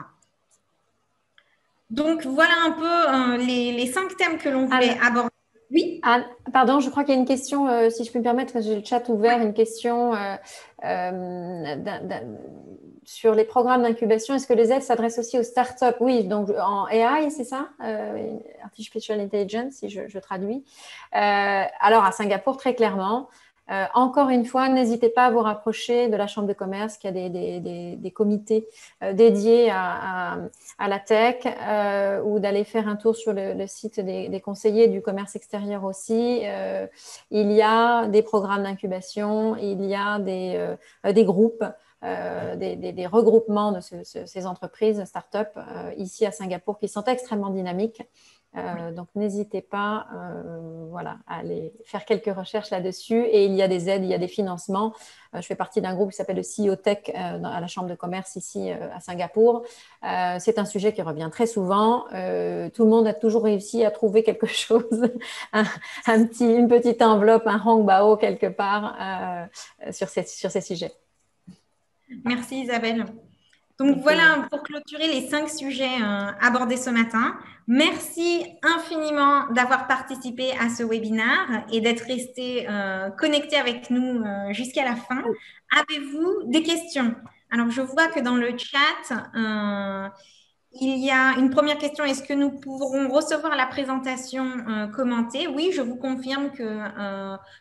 Speaker 2: Donc, voilà un peu les 5 thèmes que l'on voulait aborder. Oui.
Speaker 3: Anne, pardon, je crois qu'il y a une question, si je peux me permettre, j'ai le chat ouvert, une question sur les programmes d'incubation. Est-ce que les aides s'adressent aussi aux startups? Oui, donc en AI, c'est ça? Artificial Intelligence, si je traduis. Alors, à Singapour, très clairement. Encore une fois, n'hésitez pas à vous rapprocher de la Chambre de commerce, qui a des comités dédiés à la tech, ou d'aller faire un tour sur le site des conseillers du commerce extérieur aussi. Il y a des programmes d'incubation, il y a des groupes, des regroupements de ces entreprises, start-up, ici à Singapour, qui sont extrêmement dynamiques. Donc, n'hésitez pas voilà, à aller faire quelques recherches là-dessus. Et il y a des aides, il y a des financements. Je fais partie d'un groupe qui s'appelle le CEO Tech à la Chambre de commerce ici à Singapour. C'est un sujet qui revient très souvent. Tout le monde a toujours réussi à trouver quelque chose, une petite enveloppe, un hongbao quelque part sur ces sujets.
Speaker 2: Merci Isabelle. Donc voilà pour clôturer les 5 sujets abordés ce matin. Merci infiniment d'avoir participé à ce webinaire et d'être resté connecté avec nous jusqu'à la fin. Avez-vous des questions? Alors, je vois que dans le chat, il y a une première question. Est-ce que nous pourrons recevoir la présentation commentée? Oui, je vous confirme que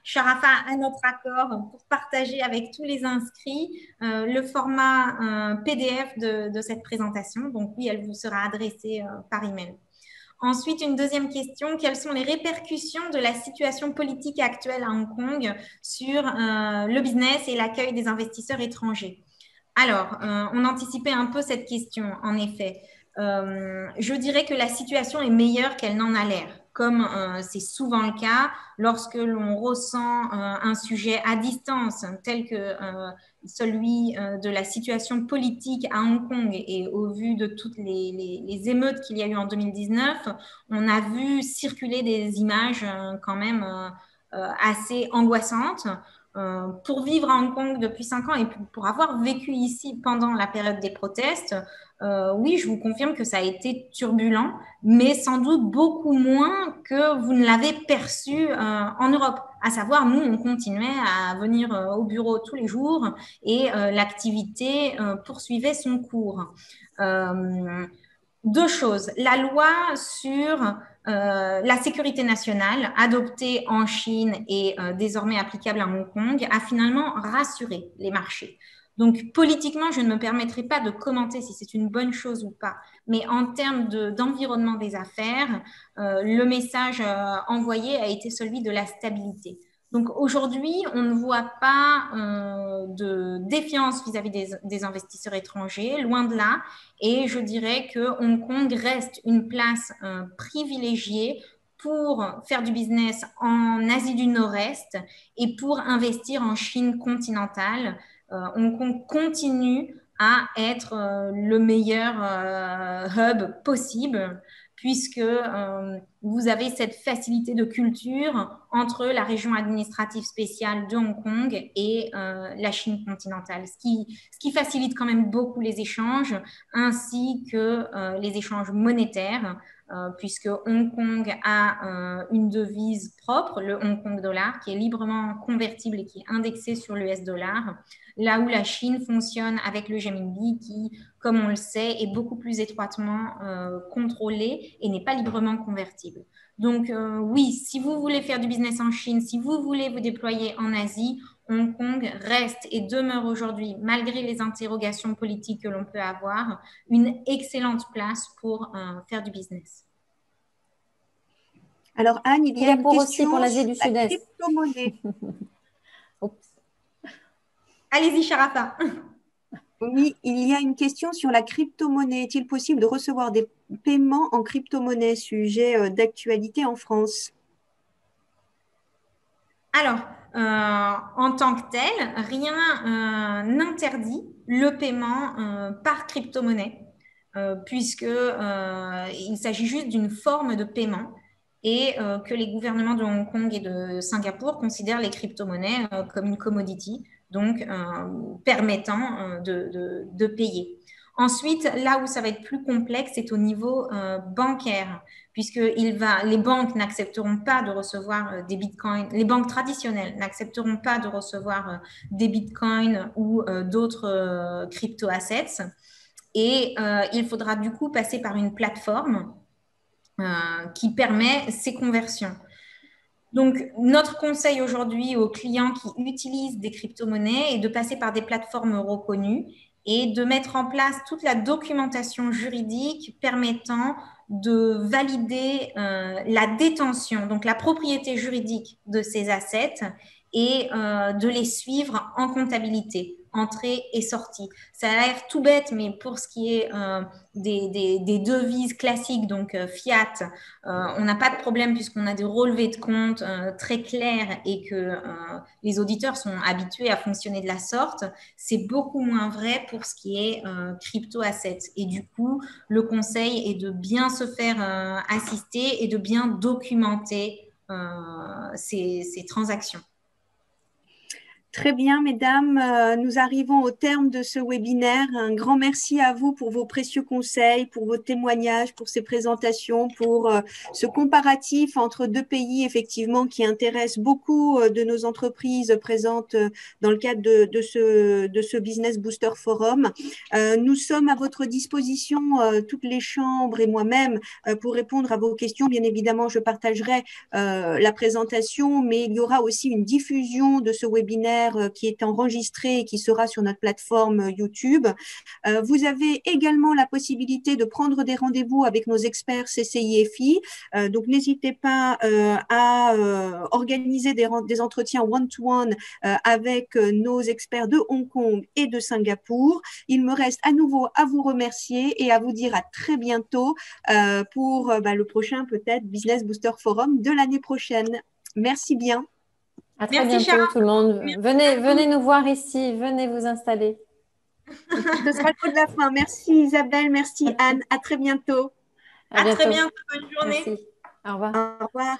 Speaker 2: Sharafa a notre accord pour partager avec tous les inscrits le format PDF de cette présentation. Donc oui, elle vous sera adressée par email. Ensuite, une deuxième question. Quelles sont les répercussions de la situation politique actuelle à Hong Kong sur le business et l'accueil des investisseurs étrangers? Alors, on anticipait un peu cette question, en effet. Je dirais que la situation est meilleure qu'elle n'en a l'air, comme c'est souvent le cas lorsque l'on ressent un sujet à distance, tel que celui de la situation politique à Hong Kong, et au vu de toutes les émeutes qu'il y a eu en 2019, on a vu circuler des images quand même assez angoissantes. Pour vivre à Hong Kong depuis 5 ans et pour avoir vécu ici pendant la période des protestes, oui, je vous confirme que ça a été turbulent, mais sans doute beaucoup moins que vous ne l'avez perçu en Europe. À savoir, nous, on continuait à venir au bureau tous les jours et l'activité poursuivait son cours. 2 choses. La loi sur la sécurité nationale, adoptée en Chine et désormais applicable à Hong Kong, a finalement rassuré les marchés. Donc, politiquement, je ne me permettrai pas de commenter si c'est une bonne chose ou pas. Mais en termes d'environnement des affaires, le message envoyé a été celui de la stabilité. Donc, aujourd'hui, on ne voit pas de défiance vis-à-vis des investisseurs étrangers, loin de là. Et je dirais que Hong Kong reste une place privilégiée pour faire du business en Asie du Nord-Est et pour investir en Chine continentale. Hong Kong continue à être le meilleur hub possible, puisque vous avez cette facilité de culture entre la région administrative spéciale de Hong Kong et la Chine continentale, ce qui facilite quand même beaucoup les échanges, ainsi que les échanges monétaires, puisque Hong Kong a une devise propre, le Hong Kong dollar, qui est librement convertible et qui est indexé sur l'US dollar, là où la Chine fonctionne avec le renminbi qui, comme on le sait, est beaucoup plus étroitement contrôlé et n'est pas librement convertible. Donc oui, si vous voulez faire du business en Chine, si vous voulez vous déployer en Asie, Hong Kong reste et demeure aujourd'hui, malgré les interrogations politiques que l'on peut avoir, une excellente place pour faire du business.
Speaker 1: Alors Anne, il y a une question
Speaker 3: aussi pour l'Asie du Sud-Est.
Speaker 1: Crypto-monnaie.
Speaker 2: Allez-y, Sharafa.
Speaker 1: Oui, il y a une question sur la crypto-monnaie. Est-il possible de recevoir des paiements en crypto-monnaie, sujet d'actualité en France?
Speaker 2: Alors, en tant que tel, rien n'interdit le paiement par crypto-monnaie, puisque il s'agit juste d'une forme de paiement et que les gouvernements de Hong Kong et de Singapour considèrent les crypto-monnaies comme une commodity, donc permettant de payer. Ensuite, là où ça va être plus complexe, c'est au niveau bancaire, puisque les banques n'accepteront pas de recevoir des bitcoins, les banques traditionnelles n'accepteront pas de recevoir des bitcoins ou d'autres crypto-assets. Et il faudra du coup passer par une plateforme qui permet ces conversions. Donc, notre conseil aujourd'hui aux clients qui utilisent des crypto-monnaies est de passer par des plateformes reconnues et de mettre en place toute la documentation juridique permettant de valider la détention, donc la propriété juridique de ces assets et de les suivre en comptabilité, entrée et sortie. Ça a l'air tout bête, mais pour ce qui est des devises classiques, donc fiat, on n'a pas de problème puisqu'on a des relevés de compte très clairs et que les auditeurs sont habitués à fonctionner de la sorte. C'est beaucoup moins vrai pour ce qui est crypto-assets. Et du coup, le conseil est de bien se faire assister et de bien documenter ces transactions.
Speaker 1: Très bien, mesdames, nous arrivons au terme de ce webinaire. Un grand merci à vous pour vos précieux conseils, pour vos témoignages, pour ces présentations, pour ce comparatif entre deux pays, effectivement, qui intéresse beaucoup de nos entreprises présentes dans le cadre de ce Business Booster Forum. Nous sommes à votre disposition, toutes les chambres et moi-même, pour répondre à vos questions. Bien évidemment, je partagerai la présentation, mais il y aura aussi une diffusion de ce webinaire qui est enregistré et qui sera sur notre plateforme YouTube. Vous avez également la possibilité de prendre des rendez-vous avec nos experts CCIFI. Donc, n'hésitez pas à organiser des entretiens one-to-one avec nos experts de Hong Kong et de Singapour. Il me reste à nouveau à vous remercier et à vous dire à très bientôt pour le prochain peut-être Business Booster Forum de l'année prochaine. Merci bien.
Speaker 3: À très
Speaker 2: Merci,
Speaker 3: bientôt
Speaker 2: Charles.
Speaker 3: tout le monde. Venez nous voir ici, venez vous installer.
Speaker 1: Ce sera le mot de la fin. Merci Isabelle, merci Anne. À très bientôt.
Speaker 3: À
Speaker 2: À très
Speaker 3: bientôt.
Speaker 2: bientôt. Bonne journée.
Speaker 3: Merci. Au revoir.
Speaker 1: Au revoir.